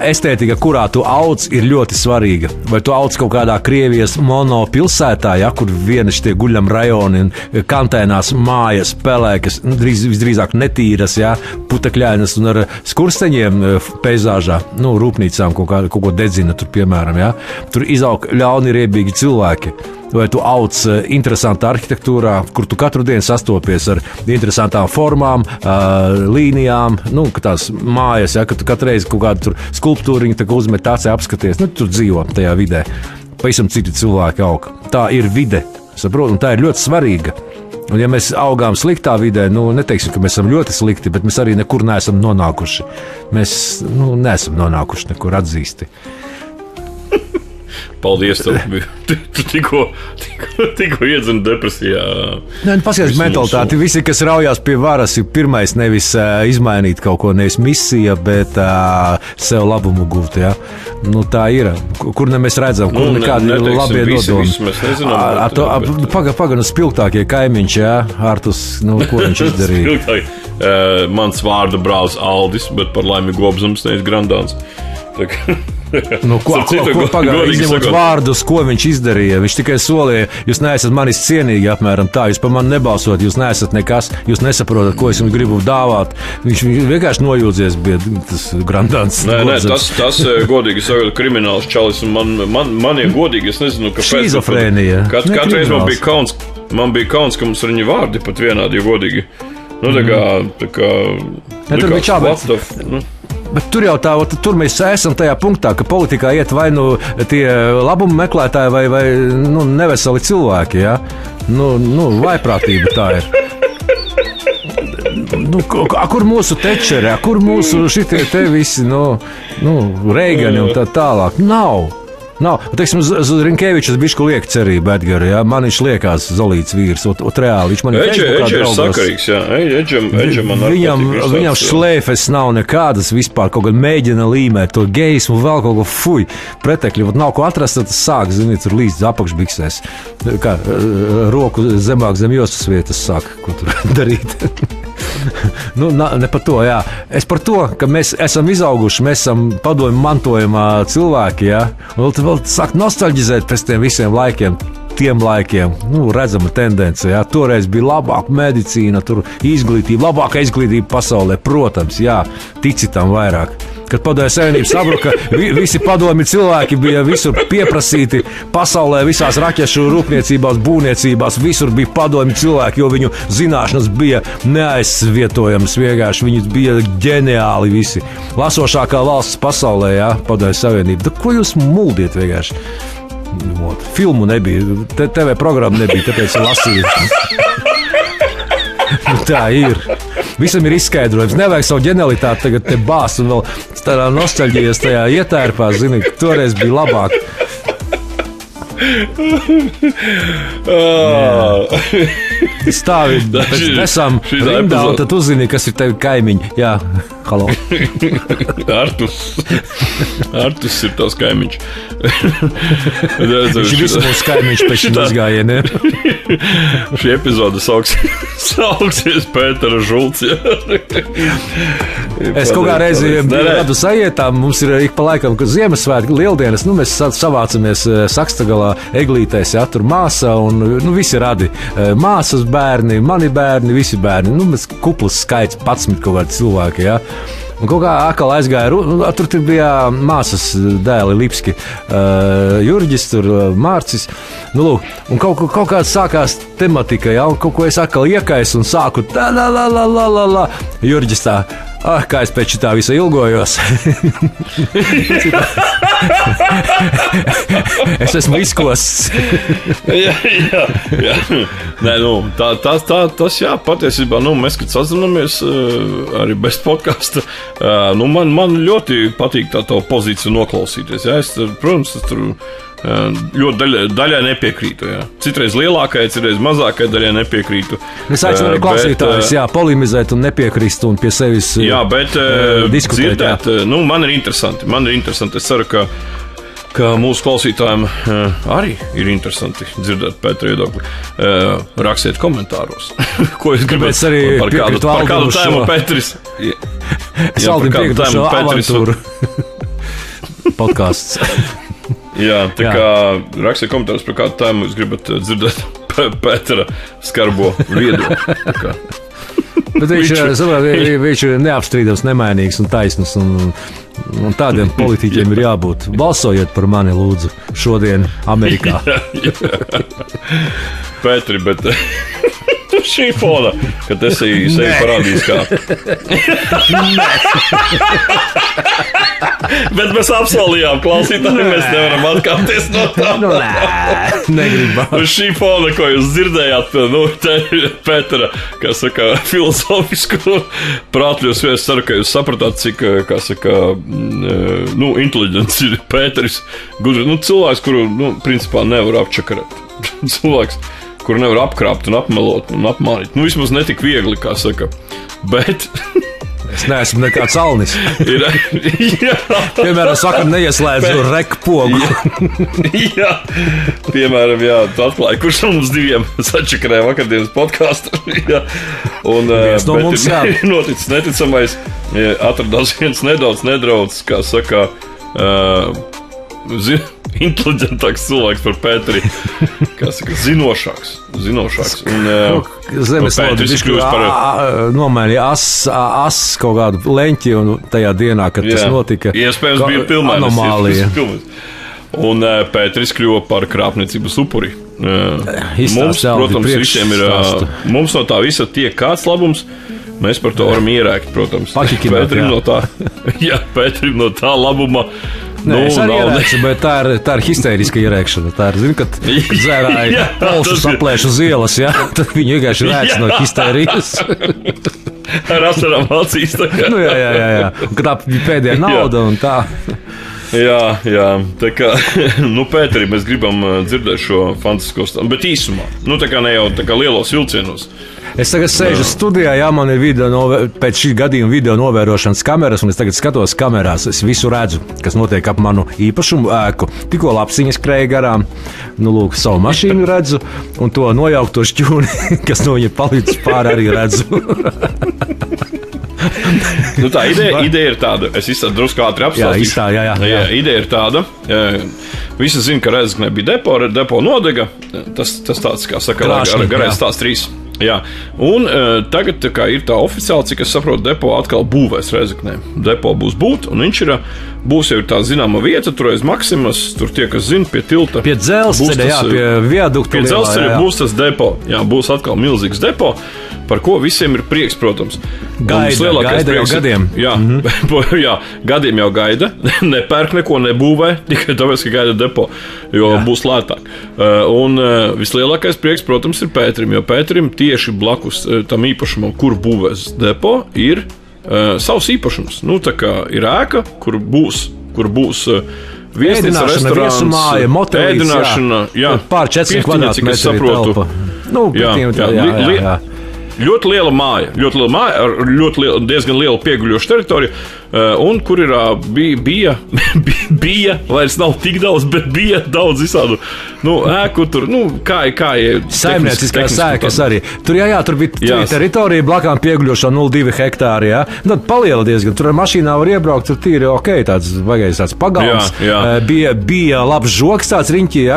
estētika, kurā tu auc, ir ļoti svarīga. Vai tu auc kaut kādā Krievijas monopilsētā, kur viena šitie guļam rajoni un kantēnās mājas, pelēkas, visdrīzāk netīras, putekļainas un ar skursteņiem peizāžā, rūpnīcām kaut ko dedzina tur, piemēram, Tur izaug ļauni riebīgi cilvēki. Vai tu auc interesantā arhitektūrā, kur tu katru dienu sastopies ar interesantām formām, līnijām, tās mājas, ka tu katru reizi kaut kādu skulptūriņu uzmet acī apskaties, tur dzīvo tajā vidē. Pavisam citi cilvēki aug. Tā ir vide, saprot, un tā ir ļoti svarīga. Un ja mēs augām sliktā vidē, neteiksim, ka mēs esam ļoti slikti, bet mēs arī nekur neesam nonākuši. Mēs neesam nonākuši nekur atzīsti. Paldies, tu tikko iedzini depresijā. Paskaties mentalitāti. Visi, kas raujās pie varas, ir pirmais nevis izmainīt kaut ko, nevis misija, bet sev labumu gūt. Tā ir. Kur mēs redzam, kur nekādi labie nodomi. Pagaidām spilgtākie kaimiņš, Artus, ko viņš izdarīja? Mans vārda brālis Aldis, bet par laimi Gobzums, nevis Grandāns. Pagaidām, izņemot vārdus, ko viņš izdarīja. Viņš tikai solīja, jūs neesat manis cienīgi, apmēram tā, jūs par mani nebalsot, jūs neesat nekas, jūs nesaprotat, ko es jums gribu dāvāt. Viņš vienkārši nojūdzies, bija tas Grandāns. Nē, tas godīgi sakot, krimināls čalis, un man ir godīgi, es nezinu, kāpēc. Šizofrēnija. Katreiz man bija kauns, ka mums ar viņu vārdi pat vienādi, jo godīgi. Nu, tā kā tur bija čābēc. Bet tur jau tur mēs esam tajā punktā, ka politikā iet vai nu tie labumu meklētāji vai neveseli cilvēki, ja? Vaiprātība tā ir. Kur mūsu tečeri, kur mūsu šitie te visi, Reigani un tā tālāk? Nav. Teiksim, uz Rinkevičas bišku liek cerību, Edgari, ja? Man viņš liekās zolīts vīrs, reāli. Viņš man Eģe ir sakarīgs, jā. Eģe man Viņam šlēfes nav nekādas vispār, kaut gan mēģina līmēt to geismu, vēl kaut ko fuj, pretekļi, nav ko atrast, tad sāk, ziniet, tur līdz apakšbiksēs. Kā, roku zemāk zem jostas vietas sāk, ko tur darīt. Ne par to, jā. Es par to, ka mēs esam izauguši, mēs esam padomju mantojumā cilvēki, jā. Un vēl sāk nostalģizēt pēc tiem visiem laikiem, tiem laikiem. Redzama tendence, jā. Toreiz bija labāka medicīna, tur izglītība, labāka izglītība pasaulē, protams, jā. Tici tam vairāk. Kad Padomju Savienība sabruka, visi padomju cilvēki bija visur pieprasīti pasaulē, visās raķešu rūpniecībās, būvniecībās, visur bija padomju cilvēki, jo viņu zināšanas bija neaizvietojamas vienkārši, viņi bija ģeniāli visi. Lasošākā valsts pasaulē, jā, Padomju Savienība. Ko jūs muldiet vienkārši? Filmu nebija, TV programma nebija, tāpēc lasīju. Tā ir. Visam ir izskaidrojums. Nevajag savu ģenialitāti tagad te bāzt un vēl tādā nostalģijas tajā ietērpā, zini, toreiz bija labāk. Stāvi pēc desām rindā un tad uzzini, kas ir tevi kaimiņi. Jā, halo. Artus ir tavs kaimiņš. Viņš ir visu mūsu kaimiņš pēc šim izgājieniem. Šī epizode sauksies Pētera Žults. Es kaut kā reizi gadu sajietā, mums ir ik pa laikam, kad Ziemassvētki, Lieldienas, mēs savācamies Sakstagalā Eglītēs, jā, tur māsa un visi radi. Māsas bērni, mani bērni, visi bērni. Mēs kuplas skaits 11 kaut kādi cilvēki, jā. Un kaut kā atkal aizgāja, tur bija māsas dēli Lipski, Jurģis, tur Mārcis. Lūk, un kaut kāds sākās tematika, ja, un kaut ko es atkal iekaisu un sāku tā. Jurģis tā, kā es pēc šitā visa ilgojos. Es esmu izkosts. jā. Nē, tas jā, patiesībā, mēs, kad sazināmies arī bez podkasta, man ļoti patīk tā pozīcija noklausīties. Jā, protams, es tur ļoti daļai nepiekrītu. Jā. Citreiz lielākai, citreiz mazākai daļai nepiekrītu. Es aicinu arī klausītājus, polemizēt un nepiekrist un pie sevis diskutēt. Dzirdēt, man ir interesanti. Es ceru, ka mūsu klausītājiem arī ir interesanti dzirdēt Pētera viedokli. Rakstiet komentāros, ko jūs gribat par kādu tēmu Pēteris. Es Aldim priektu šo avantūru podcasts. Jā, tā kā rakstiet komentāros par kādu tēmu jūs gribat dzirdēt Pētera skarbo viedokli. Bet viņš ir neapstrīdams, nemainīgs un taisnus, un tādiem politiķiem ir jābūt. Balsojiet par mani, lūdzu, šodien Amerikā. Pēteri, bet šī fona, kad es sevi parādīju kā. Bet mēs apsolījām klausītājiem, mēs nevaram atkāpties no tā. Negribam. Šī fona, ko jūs dzirdējāt, Pētera, kā saka, filozofisku prātļos, es ceru, ka jūs sapratāt, cik, kā saka, inteliģents ir Pēteris. Gudri, cilvēks, kuru, principā nevar apčakarēt. Cilvēks, kuru nevar apkrāpt un apmelot un apmānīt. Vismaz netik viegli, kā saka. Bet es neesmu nekāds alnis. Jā. Piemēram, sakam, neieslēdzu rekpogu. Jā. Piemēram, jā, tu atklāji, kurš no mums diviem sačakarēja vakardienas podcastu. Un viens no mums, jā. Noticis neticamais. Atradās viens nedaudz, kā saka, inteliģentāks cilvēks par Pēteri, kā saka, zinošāks. Zemeslode nomainīja as kaut kādu leņķi, un tajā dienā, kad tas notika, iespējams bija anomālija. Un Pēteris kļuva par krāpniecības upuri. Mums, protams, visiem ir, mums no tā visa tiek kāds labums, Mēs par to varam ierēkt, protams. Pēterim no tā, jā, Pēterim no tā labuma. Nē, es arī ierēkšu, bet tā ir histēriska ierēkšana. Tā ir, kad dzērāji polšu saplēš uz ielas, ja? Tad viņi vienkārši rēks no histērijas. Ar asarām acīs. Jā. Kad tā pēdējā nauda un tā. Jā. Tā kā, Pēteri, mēs gribam dzirdēt šo fantastisko stāstu, bet īsumā. Tā kā ne jau tā kā lielos vilcienos. Es tagad sēžu studijā, man ir pēc šī gadījuma video novērošanas kameras, un es tagad skatos kamerās. Es visu redzu, kas notiek ap manu īpašumu ēku. Tikko lapsiņas skrēja garām, lūk, savu mašīnu redzu, un to nojaukto šķūni, kas no viņa palicis pāri, arī redzu. Tā ideja ir tāda. Es drusku ātri apstāstīšu. Jā. Ideja ir tāda. Visi zina, ka Rēzeknē bija depo nodega. Tas tāds, kā saka, garais stāsts 3. Jā. Un tagad ir tā oficiāli, cik es saprotu, depo atkal būvēs Rēzeknē. Depo būs un viņš būs jau tā zināma vieta, tur aiz Maksimas, tur tie, kas zina, pie tilta. Pie dzelzceļa, pie viadukta. Pie dzelzceļa būs tas depo. Jā, būs atkal milzīgs depo, par ko visiem ir prieks, protams. Gaida jau gadiem. Jā, jā, gadiem jau gaida. Nepērk neko, nebūvē, tikai tāpēc, ka gaida depo, jo būs lētāk. Un vislielākais prieks, protams, ir Pēterim, jo Pēterim tieši blakus tam īpašumam, kur būvēs depo, ir savs īpašums. Tā kā ir ēka, kur būs viesnīca, restorāns, viesumāja, motelis, ēdināšana, pār 400 kvadrātmetri telpa. Jā. Ļoti liela māja ar diezgan lielu pieguļošu teritoriju, un kur bija vairs nav tik daudz, bet bija daudz visādu ēku, tur, kā saimnieciskās ēkas arī. Tur bija teritorija blakām pieguļošā 0,2 hektāri, Tad paliela diezgan, tur ar mašīnā var iebraukt, tur tīri tāds vajagais tāds pagalms. Bija labs žoks tāds riņķī,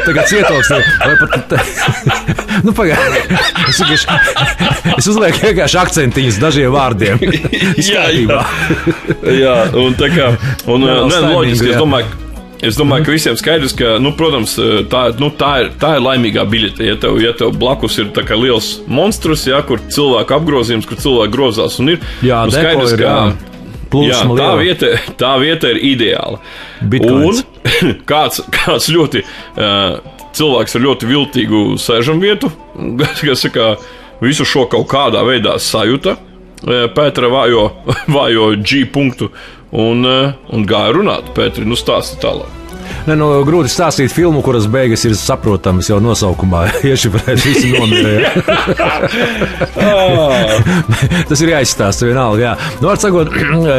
tagad cietoksnī. Es uzlieku vienkārši akcentiņus dažiem vārdiem. Jā, un tā kā loģiski, es domāju, ka visiem skaidrs, ka, protams, tā ir laimīgā biļete. Ja tev blakus ir tā kā liels monstrus, kur cilvēku apgrozījums, kur cilvēku grozās, un ir skaidrs, ka tā vieta ir ideāla. Bitcoins. Un kāds ļoti cilvēks ar ļoti viltīgu sēžamvietu, kas saka, visu šo kaut kādā veidā sajuta Pētera vājo G punktu un gāja runāt. Pēteri, stāsti tālāk. Grūti stāstīt filmu, kuras beigas ir saprotamas jau nosaukumā. Iešifrēt, visi nomira. Tas ir jāizstāsta vienalga. Var sakot,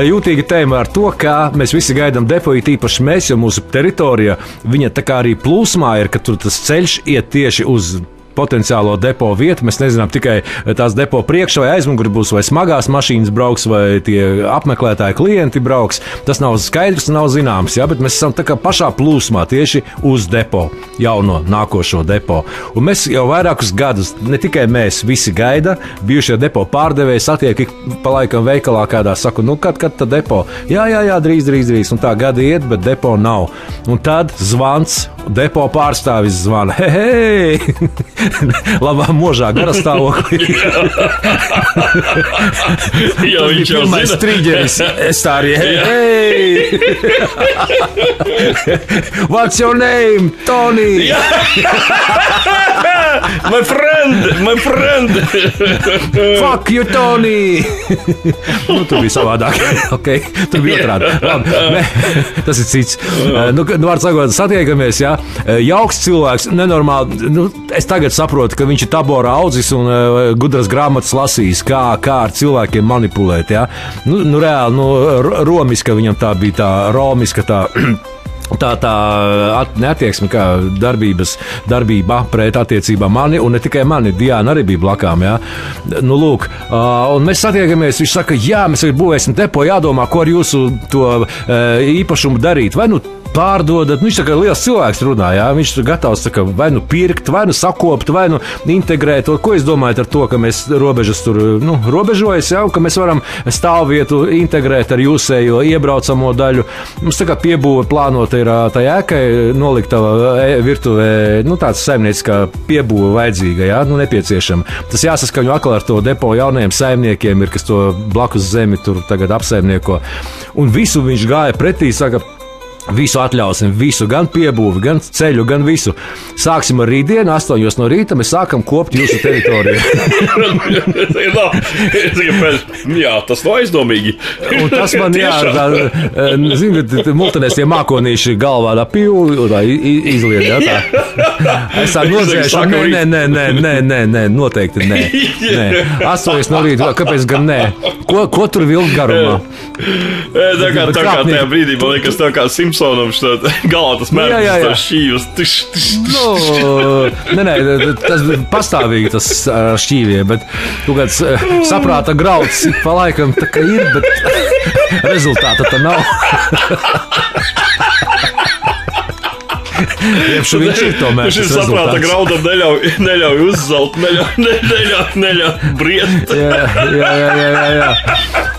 jūtīga tēma ar to, ka mēs visi gaidām depo, īpaši mēs, jo mūsu teritorija, viņa tā kā arī plūsmā ir, ka tur tas ceļš iet tieši uz potenciālo depo vietu. Mēs nezinām tikai tās depo priekšā vai aizmugurē būs, vai smagās mašīnas brauks, vai tie apmeklētāji klienti brauks. Tas nav skaidrs, nav zināms, bet mēs esam tā kā pašā plūsmā tieši uz depo, jauno nākošo depo. Un mēs jau vairākus gadus, ne tikai mēs, visi gaida, bijušie depo pārdevēji satiek pa laikam veikalā kādā, saku, kad tā depo? Jā, drīz, un tā gadi iet, bet depo nav. Un tad zvans, depo pārstāvis zvana, hei! Labā možā, garā stāvoklī. Jā, viņš jau pirmais triggeris. Es tā arī, hei! What's your name, Tony? My friend! Fuck you, Tony! Tur bija savādāk. Okay. Tur bija otrādi. Tas ir cits. Var sakot, satiekamies, jauks cilvēks, nenormāli. Es tagad saprotu, ka viņš ir Tabora audzis un gudras grāmatas lasījis, kā ar cilvēkiem manipulēt. Reāli, romiska viņam tā bija, tā romiska tā neattieksme, kā darbība pret attiecībā mani, un ne tikai mani, Diana arī bija blakām, lūk, un mēs satiekamies, viņš saka, mēs arī būvēsim depo, jādomā, ko ar jūsu to īpašumu darīt, vai pārdodat. Viņš tā kā liels cilvēks runā, jā. Viņš ir gatavs kā, vai nu pirkt, vai nu sakopt, vai nu integrēt. Ko jūs domājat ar to, ka mēs robežas tur robežojas, jā, ka mēs varam stāvvietu integrēt ar jūsējo iebraucamo daļu. Mums tā kā piebūve plānota ir tā ēkai noliktava virtuvē, tāds saimnieciskā piebūve vajadzīga, jā, nepieciešama. Tas jāsaskaņo atkal ar to depo jaunajiem saimniekiem, kas to blakus zemi tur tagad apsaimnieko. Un visu viņš gāja pretī, saka, visu atļausim, visu, gan piebūvi, gan ceļu, gan visu. Sāksim ar rītdienu, 8 no rīta, mēs sākam kopt jūsu teritoriju. Jā, tas nav aizdomīgi. Un tas man, zinu, ka multinēs tie mākonīši galvā tā pīvu, tā izlied, jā, tā. Es tā nodzēšu, nē, noteikti nē. 8 no rīta, kāpēc gan nē? Ko tur vilkt garumā? Tā kā tajā brīdī, man liekas, tā kā Simpsonam galvā tas mērķis tā šķīvus. Nē, tas pastāvīgi tas šķīvie, bet tu kāds saprāta grauds pa laikam tā kā ir, bet rezultāta tā nav. Viņš ir tomēr. Šis saprāta graudam neļauj uzzalt, neļauj briest. Jā.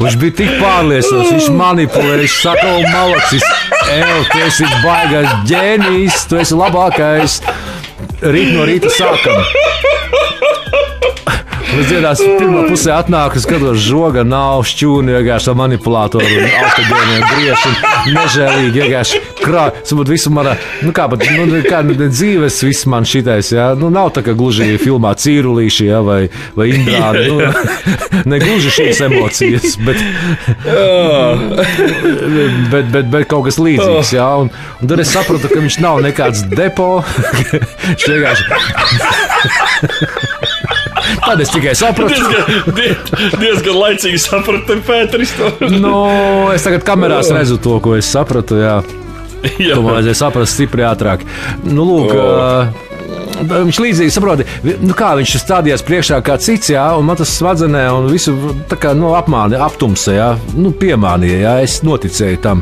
Viņš bija tik pārliecināts, viņš manipulē, viņš saka, malacis, tu esi baigais ģēnijs, tu esi labākais. Rīt no rīta sākam. Es dziedās, pirmā pusē atnāk, skatos, žoga nav, šķūni, vienkārši manipulātoru un autogēniem griež un nežēlīgi, vienkārši krāj. Sabūt visu manā, kā dzīves viss man šitais, jā. Nav tā, ka gluži filmā cīrulīši, jā, vai indrādi, ne gluži šīs emocijas, bet kaut kas līdzīgs, jā. Un tad es sapratu, ka viņš nav nekāds depo, viņš vienkārši... Tad es tikai sapratu. Diezgan laicīgi sapratu, Pēteris. Es tagad kamerās redzu to, ko es sapratu, jā. To man vajadzēja saprast stipri ātrāk. Lūk, viņš līdzīgi saproti, kā viņš stādījās priekšā kā cits, jā, un man tas svadzenē un visu tā kā apmānīja, aptumsē, jā, piemānīja, jā, es noticēju tam.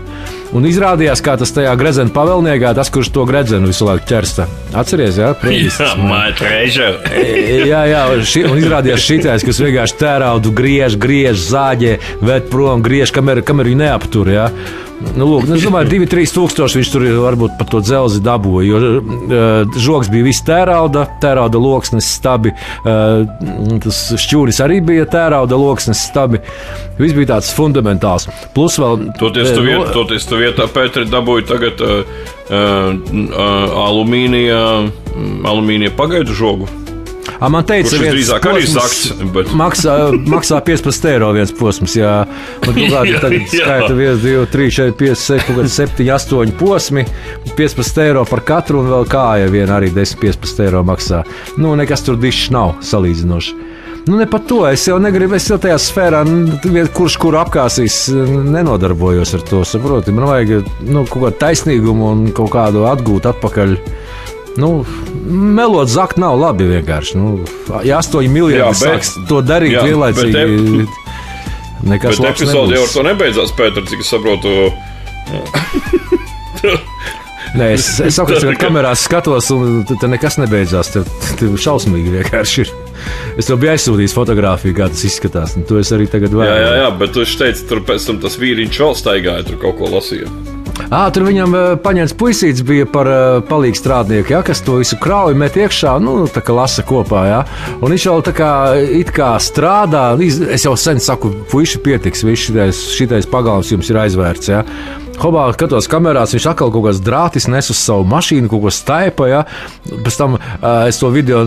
Un izrādījās, kā tas tajā gredzena pavēlniekā, tas, kurš to gredzenu visu laiku ķersta. Atceries, jā? Jā, un izrādījās šitais, kas vienkārši tēraudu griež, zāģē, ved prom, griež, kamēr viņu neaptur, jā. Lūk, es domāju, 2-3 tūkstoši viņš tur varbūt par to dzelzi dabūja, jo žogs bija viss tērauda loksnes stabi, tas šķūris arī bija tērauda loksnes stabi, viss bija tāds fundamentāls. Plus vēl... Toties tu vietā, Pēteri, dabūja tagad alumīnija pagaidu žogu. Man teica, ka drīzāk arī saks, bet... maksā 15 eiro viens posms, jā. Tagad skaita 1, 2, 3, 4, 5, 6, 7, 8 posmi, 15 eiro par katru un vēl kāja viena arī 10-15 eiro maksā. Nekas tur dišs nav salīdzinoši. Ne par to, es jau negribu, es jau tajā sfērā, kurš kuru apkāsīs, nenodarbojos ar to, saproti. Man vajag kaut kādu taisnīgumu un kaut kādu atgūt atpakaļ. Melot zakt nav labi vienkārši. Ja 8 miljardi sāks to darīt vienlaicīgi, nekas labs nebūs. Bet epizode jau ar to nebeidzās, Pēter, cik es saprotu. Nē, es saprotu, ka kamerās skatos, un te nekas nebeidzās. Te šausmīgi vienkārši ir. Es tev biju aizsūtījis fotogrāfiju, kā tas izskatās, un to es arī tagad vēlu. Jā, bet tu teici, tur pēc tam tas vīriņš vēl staigāja, tur kaut ko lasīja. Tur viņam paņemts puisīts bija par palīgu strādnieku, ja, kas to visu krauju met iekšā, tā kā lasa kopā, ja. Un viņš vēl tā kā it kā strādā, es jau sen saku, puiši pietiks, šitais pagalms jums ir aizvērts, ja. Hobā skatos kamerās, viņš atkal kaut kāds drātis nes uz savu mašīnu, kaut ko staipa, ja. Pēc tam es to video,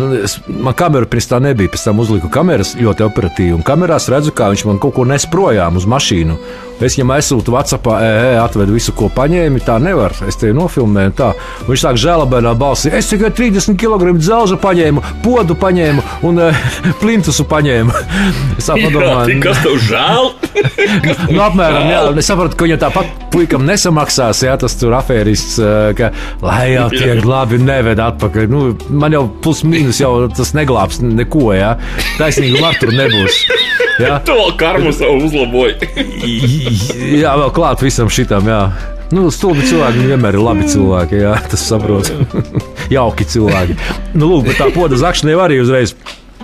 man kamera pirms tā nebija, pēc tam uzliku kameras ļoti operatīvi, un kamerās redzu, kā viņš man kaut ko nes projām uz mašīnu. Es viņam aizsūtu WhatsAppā, atvedu visu, ko paņēmi, tā nevar, es tevi nofilmēju, tā. Viņš sāk žēlabainā balsī, es tikai 30 kg dzelža paņēmu, podu paņēmu un plintusu paņēmu. Es tā padomāju. Kas tev žēl? Apmēram, jā, es sapratu, ka viņa tāpat puikam nesamaksās, jā, tas tur afērists, ka lai jau tiek labi neved atpakaļ. Man jau plus mīnus jau tas neglābs neko, jā. Taisnīguma ar tur nebūs. Jā. Tu vēl karmu savu uzlaboji. Jā, vēl klāt visam šitam, jā. Nu, stulbi cilvēki vienmēr ir labi cilvēki, jā, tas saprot. Jauki cilvēki. Nu, lūk, bet tā poda zakšana jau arī uzreiz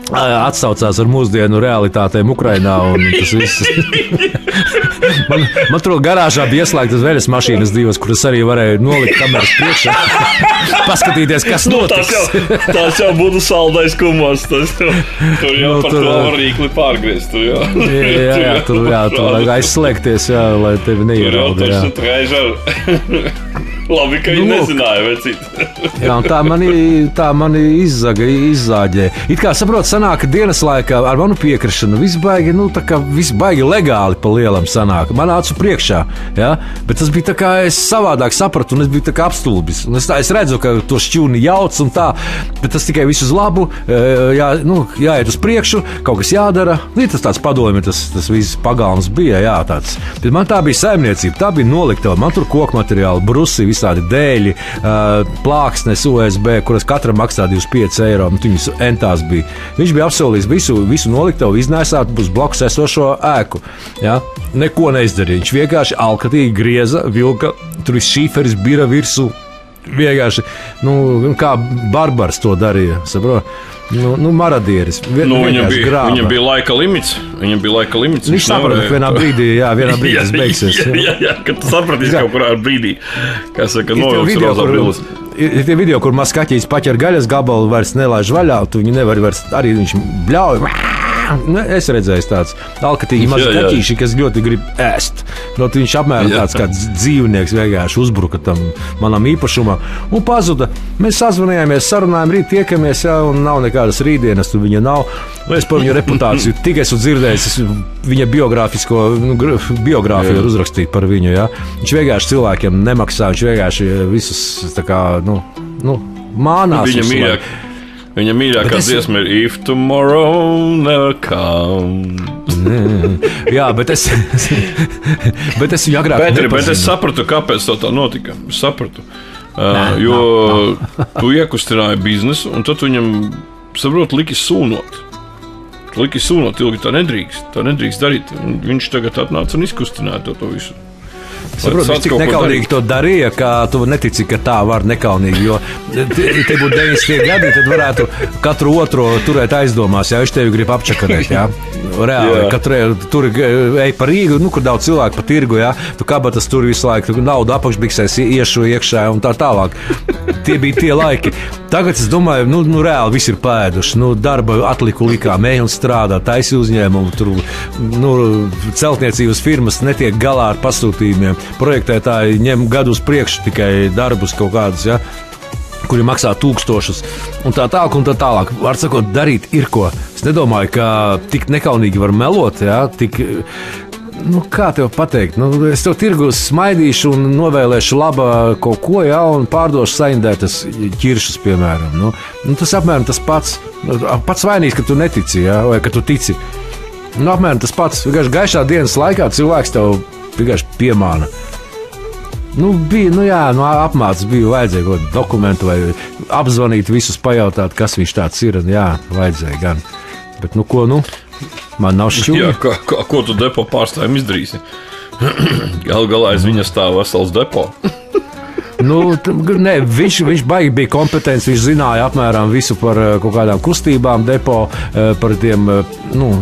atsaucās ar mūsdienu realitātēm Ukrainā, un tas viss. man tur garāžā bija ieslēgtas veļas mašīnas divas, kuras arī varēja nolikt kameras priekšā. Paskatīties, kas notiks. Tās jau būtu saldais kumos. Tur jau par to var rīkli pārgriezt. Tur vajag aizslēgties, jā, lai tevi neierauda. Tur jau tur labi, ka viņi nezināja, vecīt. Jā, un tā mani izzāģē. It kā saprot, sanāk, ka dienas laikā ar manu piekrišanu viss baigi legāli pa lielam sanāk. Man acu priekšā, jā, bet tas bija tā kā es savādāk sapratu, un es biju tā kā apstulbis. Un es redzu, ka to šķūni jauc un tā, bet tas tikai visu uz labu, jāiet uz priekšu, kaut kas jādara. Tas tāds padomi, tas viss pagalms bija, jā, tāds. Bet man tā bija saimniecība, tā bija noliktava, man tur koku materiāli, brusi, visādi dēļi, plāksnes USB, kuras katram maksā 25 eiro. Viņas entās bija. Viņš bija apsolījis visu noliktavu iznēsāt uz blakus esošo ēku. Ja? Neko neizdarīja. Viņš vienkārši alkatīgi grieza, vilka, tur viss šīferis bira virsū. Vienkārši, kā barbars to darīja, saprot? Maradieris. Viņam bija laika limits. Viņš saprata, ka vienā brīdī tas beigsies. Jā, kad tu sapratīs kaut kurā brīdī. Kā saka, novilks rozā brilles. Ir tie video, kur maz kaķis paķer gaļas gabalu, vairs nelaiž vaļā, tu viņu nevari vairs, arī viņš bļauj. Es redzēju tāds alkatīgi mazi kaķīši, kas ļoti grib ēst. Viņš apmēram tāds kāds dzīvnieks vienkārši uzbruka tam manam īpašumam un pazuda. Mēs sazvanījāmies, sarunājām, rīt tiekamies, jā, un nav nekādas rītdienas, tur viņa nav. Es par viņu reputāciju tikai esmu dzirdējis, viņa biogrāfiju var uzrakstīt par viņu, jā. Viņš vienkārši cilvēkiem nemaksā, viņš vienkārši visus tā kā, mānās. Viņa mīļākā dziesma ir If Tomorrow Never Comes. Jā, bet es viņu agrāk nepazinu. Bet es sapratu, kāpēc tā notika. Es sapratu. Jo tu iekustināji biznesu, un tad viņam, saprot, liki sūnot. Ilgi tā nedrīkst darīt. Viņš tagad atnāca un izkustināja to visu. Saprot, viņš tik nekaunīgi to darīja, ka tu netici, ka tā var nekaunīgi, jo te būtu 90. gadi, tad varētu katru otro turēt aizdomās, ja viņš tevi grib apčakarēt, jā. Reāli, tur ej pa Rīgu, kur daudz cilvēku pa tirgu, jā, tu kabatas tur visu laiku, naudu apakšbiksēs iešu iekšā un tā tālāk. Tie bija tie laiki. Tagad es domāju, reāli visi ir pēduši, darba atliku likām, ej un strādā, taisi uzņēmumu, tur, celtniecības firmas netiek galā ar pasūtījumiem. Projektētāji ņem gadu uz priekšu tikai darbus kaut kādus, ja, kuri maksā tūkstošus un tā tālāk. Var sakot, darīt ir ko. Es nedomāju, ka tik nekaunīgi var melot, ja, tik... kā tev pateikt? Es tev tirgus smaidīšu un novēlēšu labā kaut ko, ja, un pārdošu saindētas ķiršus, piemēram. Tas apmēram tas pats. Pats vainīgs, ka tu netici, ja, vai ka tu tici. Apmēram tas pats. Vienkārši gaišā dienas laikā cilvēks tev vienkārši piemāna. Apmācis bija, vajadzēja kaut kādu dokumentu vai apzvanīt visus, pajautāt, kas viņš tāds ir. Jā, vajadzēja gan. Bet, man nav šķūri. Jā, ko tu depo pārstāvjiem izdarīsi? Galā aiz viņa stāv vesels depo. Viņš baigi bija kompetents, viņš zināja apmēram visu par kaut kādām kustībām depo, par tiem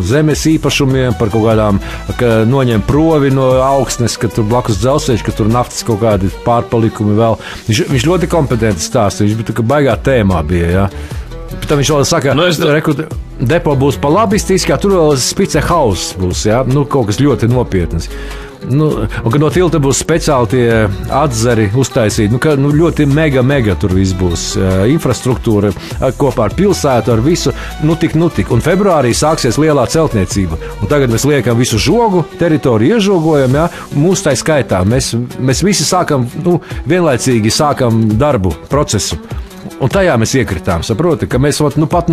zemes īpašumiem, par kaut kādām, ka noņem provi no augsnes, ka tur blakus dzelzceļš, ka tur naftas kaut kādi pārpalikumi vēl. Viņš ļoti kompetenti stāstīja, viņš bija tā kā baigā tēmā bija, jā. Pēc tam viņš vēl saka, depo būs pa labistiskā, tur vēl spice house būs, jā, kaut kas ļoti nopietnas. Un kad no tilta būs speciāli tie atzari uztaisīti, ļoti mega tur viss būs. Infrastruktūra kopā ar pilsētu, ar visu, tik. Un februārī sāksies lielā celtniecība. Un tagad mēs liekam visu žogu, teritoriju iežogojam, ja, mūsu tai skaitā. Mēs visi sākam, vienlaicīgi sākam darbu procesu. Un tajā mēs iekritām, saproti, ka mēs pat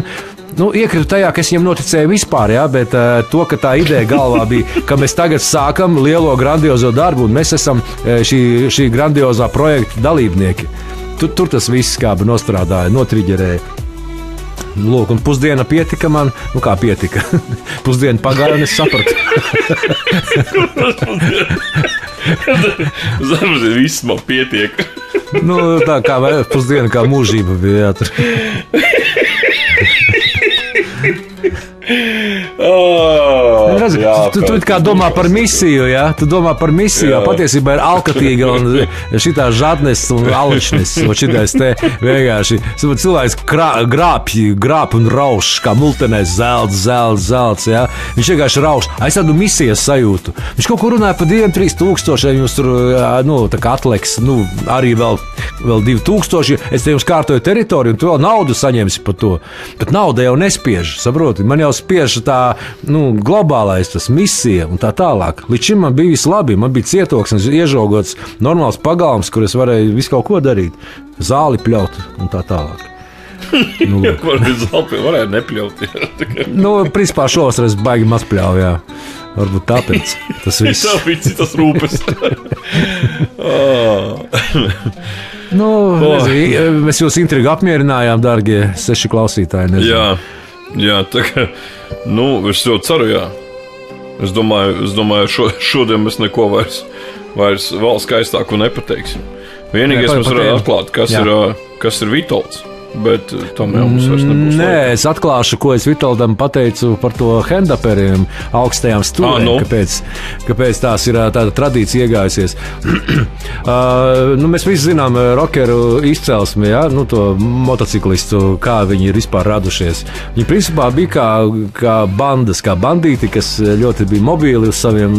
iekritu tajā, ka es viņam noticēju vispār, jā, bet to, ka tā ideja galvā bija, ka mēs tagad sākam lielo grandiozo darbu un mēs esam šī grandiozā projekta dalībnieki. Tur tas viss kā nostrādāja, notriģerēja. Lūk, un pusdiena pietika man, nu kā pietika, pusdiena pagāja un es sapratu. Zaprati, viss man pietiek. Nu, tā kā pusdiena, kā mūžība bija jātur. Tu kā domā par misiju, ja? Tu domā par misiju, patiesībā ir alkatīga un šitā žadnes un alčnes, un šitais te vienkārši cilvēks grāp un rauš, kā multenais zelts, ja? Viņš vienkārši rauš. Es tādu misijas sajūtu. Viņš kaut ko runāja par 2-3 tūkstošiem, jums tur, nu, tā kā atleks, nu, arī vēl 2000, es te jums kārtoju teritoriju, un tu vēl naudu saņemsi par to. Bet nauda jau nespiež, saproti, man jau spiež tā, nu, globālais tas misija un tā tālāk. Līdz šim man bija viss labi, man bija cietoksnis, iežogots normāls pagalms, kur es varēju visu kaut ko darīt. Zāli pļaut un tā tālāk. Nu, varēja nepļaut. Nu, principā šos reiz baigi maz pļauj, jā. Varbūt tāpēc tas viss. Tāpēc tas rūpes. Nu, nezinu, mēs jūs intrigu apmierinājām, dārgie 6 klausītāji. Nezinu. Jā, tā kā, nu, es jau ceru, jā. Es domāju, šodien mēs neko vairs vēl skaistāku nepateiksim. Vienīgais mēs varētu atklāt, kas ir Vitolds. Bet tam jau mums vairs nebūs. Nē, es atklāšu, ko es Vitoldam pateicu par to hendaperiem, augstajām stūrēm, kāpēc tās ir tāda tradīcija iegājusies. Nu, mēs visi zinām rockeru izcelsmi, ja? Nu, to motociklistu, kā viņi ir vispār radušies. Viņi principā bija kā bandas, kā bandīti, kas ļoti bija mobīli uz saviem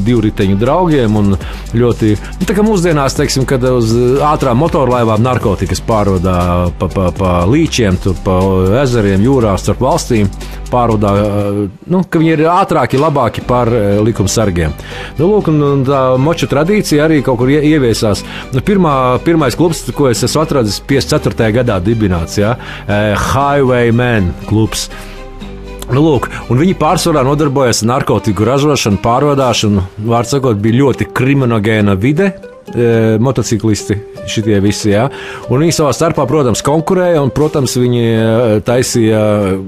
divriteņu draugiem un ļoti, nu, tā kā mūsdienās, teiksim, kad uz ātrām motorlaivām narkotikas pārvadā pa līčiem, tur pa ezeriem, jūrās, starp valstīm pārvadā, nu, ka viņi ir ātrāki, labāki par likumsargiem. Nu, lūk, un tā moču tradīcija arī kaut kur ieviesās. Nu, pirmais klubs, ko es esmu atradis 54. gadā dibināts, ja? Highwayman klubs. Nu, lūk, un viņi pārsvarā nodarbojas ar narkotiku ražošanu, pārvadāšanu, vārds sakot, bija ļoti kriminogēna vide, motociklisti šitie visi, jā. Un viņi savā starpā, protams, konkurēja, un, protams, viņi taisīja,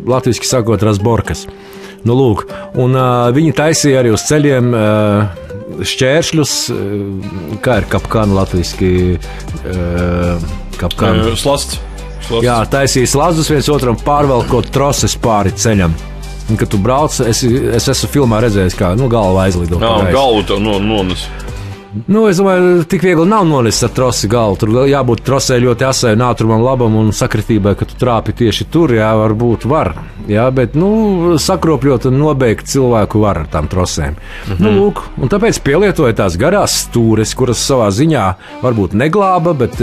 latviski sakot, razborkas. Nu, lūk, un viņi taisīja arī uz ceļiem šķēršļus, kā ir kapkāna latviski? Kapkāna. Slasts. Jā, taisīja slazdus viens otram pārvelkot troses pāri ceļam. Un, kad tu brauc, es esmu filmā redzējis, kā, nu, galva aizlido. Jā, galvu tev nones. Nu, es domāju, tik viegli nav nonest ar trosi galvu. Tur jābūt trosē ļoti asai, ātrumam, labam un sakritībai, ka tu trāpi tieši tur, jā, varbūt var. Jā, bet, nu, sakropļot un nobeigt cilvēku var ar tām trosēm. Nu, lūk, un tāpēc pielietoja tās garās stūres, kuras savā ziņā varbūt neglāba, bet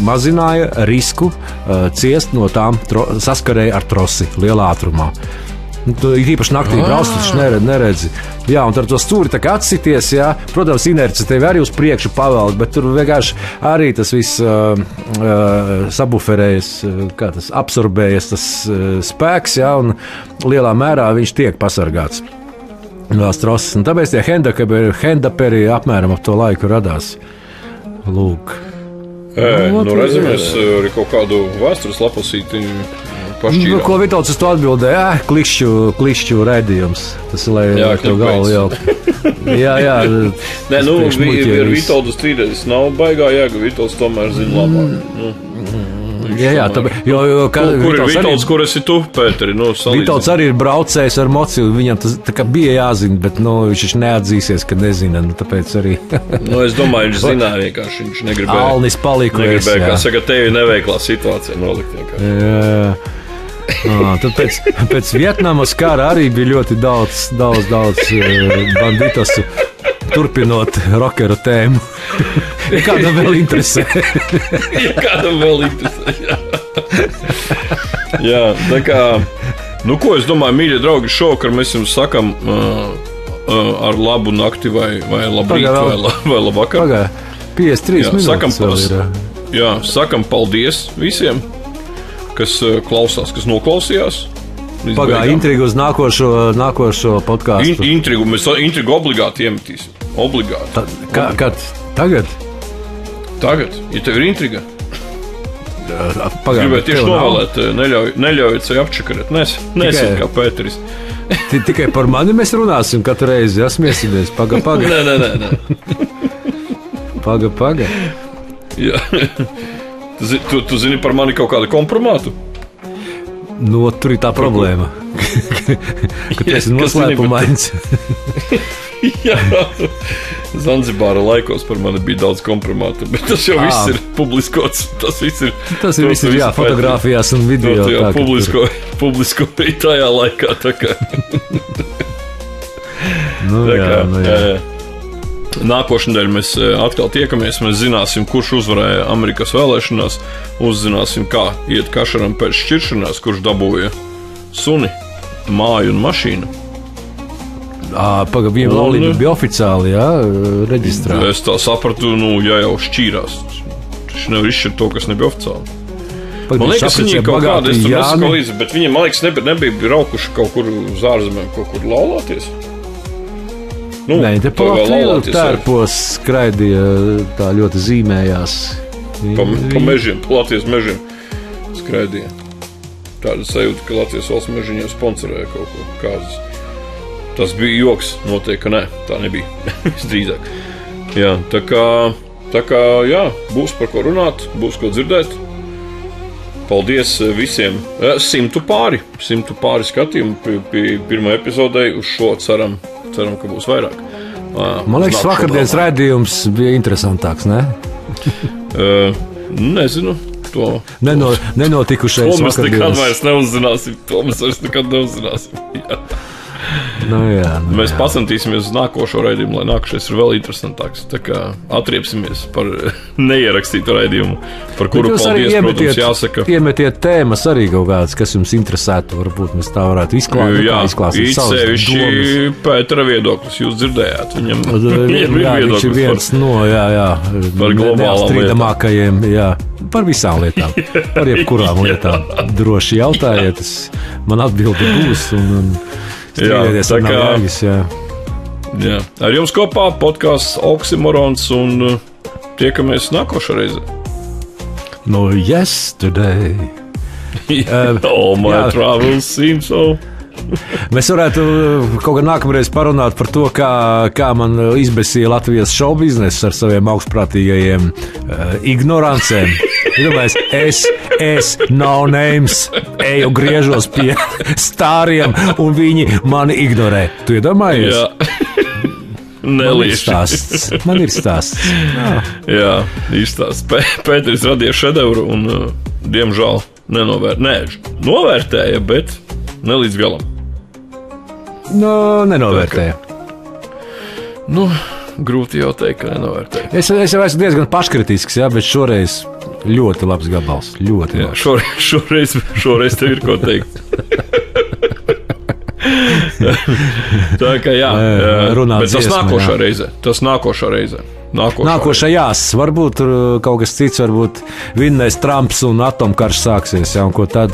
mazināja risku ciest no tām saskarēja ar trosi lielā ātrumā. Tu īpaši naktī brauc, tu neredzi. Jā, un ar to stūri tā kā atsities, jā. Protams, inerci tevi arī uz priekšu pavelk, bet tur vienkārši arī tas viss sabuferējas, kā tas absorbējas tas spēks, jā, un lielā mērā viņš tiek pasargāts. Tās troses. Un tāpēc tie hendaperi apmēram ap to laiku radās. Lūk. Nu, reizēm arī kaut kādu vēstures lapasīti pašķīrām. Nu, ko Vitolds uz to atbildēja? Klikšķu raidījums. Tas ir, lai tev galvu jau. Jā. Nē, nu, ar Vitoldu strīdēs nav baigā jēga. Vitolds tomēr zina labāk. Jā, kur ir Vitolds, kur esi tu, Pēteri? Nu, Vitolds arī ir braucējs ar mociju. Viņam tas tā kā bija jāzina, bet viņš neatzīsies, ka nezina. Nu, tāpēc arī. Nu, es domāju, viņš zināja vienkārši. Viņš negribēja. Alnis palikusies. Negribēja, kā saka, tevi neveiklā situācijā nolikt vienkārši. Jā. Tad pēc Vietnamas kara arī bija ļoti daudz banditos. Turpinot rockeru tēmu. Kādam vēl interesē. Jā, tā kā, nu ko es domāju, mīļie draugi, šovakar mēs jums sakam ar labu nakti vai labu rītu vai labu vakaru. Pagā, 53 minūtes sakam paldies visiem, kas klausās, kas noklausījās. Pagā, intrigu uz nākošo podkāstu. Mēs intrigu obligāti iemetīsim. Obligāti. Kad? Tagad? Tagad, ja tev ir intriga. Gribēju tieši novēlēt, neļaujiet sev apčakarēt. Nesiet kā Pēteris. Tikai par mani mēs runāsim katru reizi, smiesamies. Paga. Nē. Paga. Jā. Tu zini par mani kaut kādu kompromātu? No, tur ir tā problēma. Ka tu esi noslēpumains. Jā, Zanzibāra laikos par mani bija daudz kompromātu, bet tas jau viss ir publiskots. Tas viss ir jā, fotogrāfijās un video. Jā, publisko arī tajā laikā. Jā. Nākošnedēļ mēs atkal tiekamies. Mēs zināsim, kurš uzvarēja Amerikas vēlēšanās. Uzzināsim, kā iet Kašaram pēc šķiršanās, kurš dabūja suni, māju un mašīnu. Pagaidām, laulība bija oficiāli, jā, reģistrēta. Es tā sapratu, ja jau šķīrās. Viņš nevar izšķirt to, kas nebija oficiāli. Man liekas, viņi kaut kāda, es tur nesaku līdzi, bet viņiem, man liekas, nebija braukuši kaut kur uz ārzemēm, kaut kur laulāties. Nē, te pa Latviju tērpos skraidīja, tā ļoti zīmējās. Pa mežiem, pa Latvijas mežiem skraidīja. Tāda sajūta, ka Latvijas valsts meži viņiem sponsorēja kaut ko kādas. Tas bija joks, noteikti, ka nē, tā nebija. Visdrīzāk. Jā, tā kā, jā, būs par ko runāt, būs ko dzirdēt. Paldies visiem. 100 pāri skatījumu pie pirmā epizodē. Uz šo ceram, ka būs vairāk. Man liekas, vakardienas raidījums bija interesantāks, ne? Nezinu. To nenotikušais vakardienas. To mēs vairs nekad neuzzināsim. Jā. Mēs pacentīsimies uz nākošo raidījumu, lai nākošais ir vēl interesantāks. Tā kā atriepsimies par neierakstītu raidījumu, par kuru paldies, protams, jāsaka. Iemetiet tēmas arī kaut kādas, kas jums interesētu. Varbūt mēs tā varētu izklāstīt savas domas. Īpaši Pētera viedoklis, jūs dzirdējāt. Viņam viņš ir viens no, par globālām lietām. Par visām lietām, par jebkurām lietām. Droši jautājiet, man atbildi būs un tā kā jā. Ar jums kopā podcasts Oksimorons un tiekamies nākošā reize. No yesterday. All my travels seem so. Mēs varētu kaut kā nākamreiz parunāt par to, kā man izbesīja Latvijas show biznesu ar saviem augstprātīgajiem ignorancēm. Es no names eju griežos pie stāriem un viņi mani ignorē. Tu iedomājies? Jā. Nelīši. Man ir stāsts. Jā, īstāsts. Pēteris radīja šedevru un, diemžēl, novērtēja, bet ne līdz galam. Nenovērtēja. Grūti jau teikt, ka nenovērtēja. Es jau esmu diezgan paškritisks, bet šoreiz ļoti labs gabals. Ļoti labs. Šoreiz tev ir ko teikt. Tā kā jā, bet tas nākošā reize. Nākošajās, varbūt kaut kas cits, varbūt vinnēs Trumps un atomkarš sāksies, un ko tad?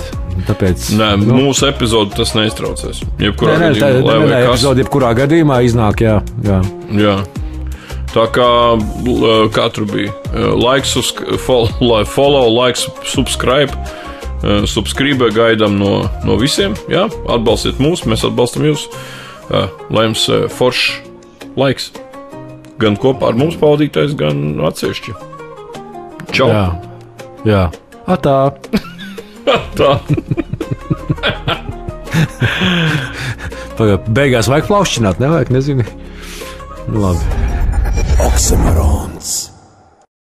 Tāpēc, mūsu epizode tas neiztraucēs. Jebkurā gadījumā iznāk, jā. Tā kā tur bija follow, like, subscribe. Subscribe gaidām no visiem. Jā? Atbalstiet mūs, mēs atbalstam jūs. Lai jums foršs laiks. Gan kopā ar mums pavadītais, gan atsevišķi. Čau! Jā. Atā! Tā. Beigās vajag plaušķināt, nevajag, nezinu. Labi. Oksimorons.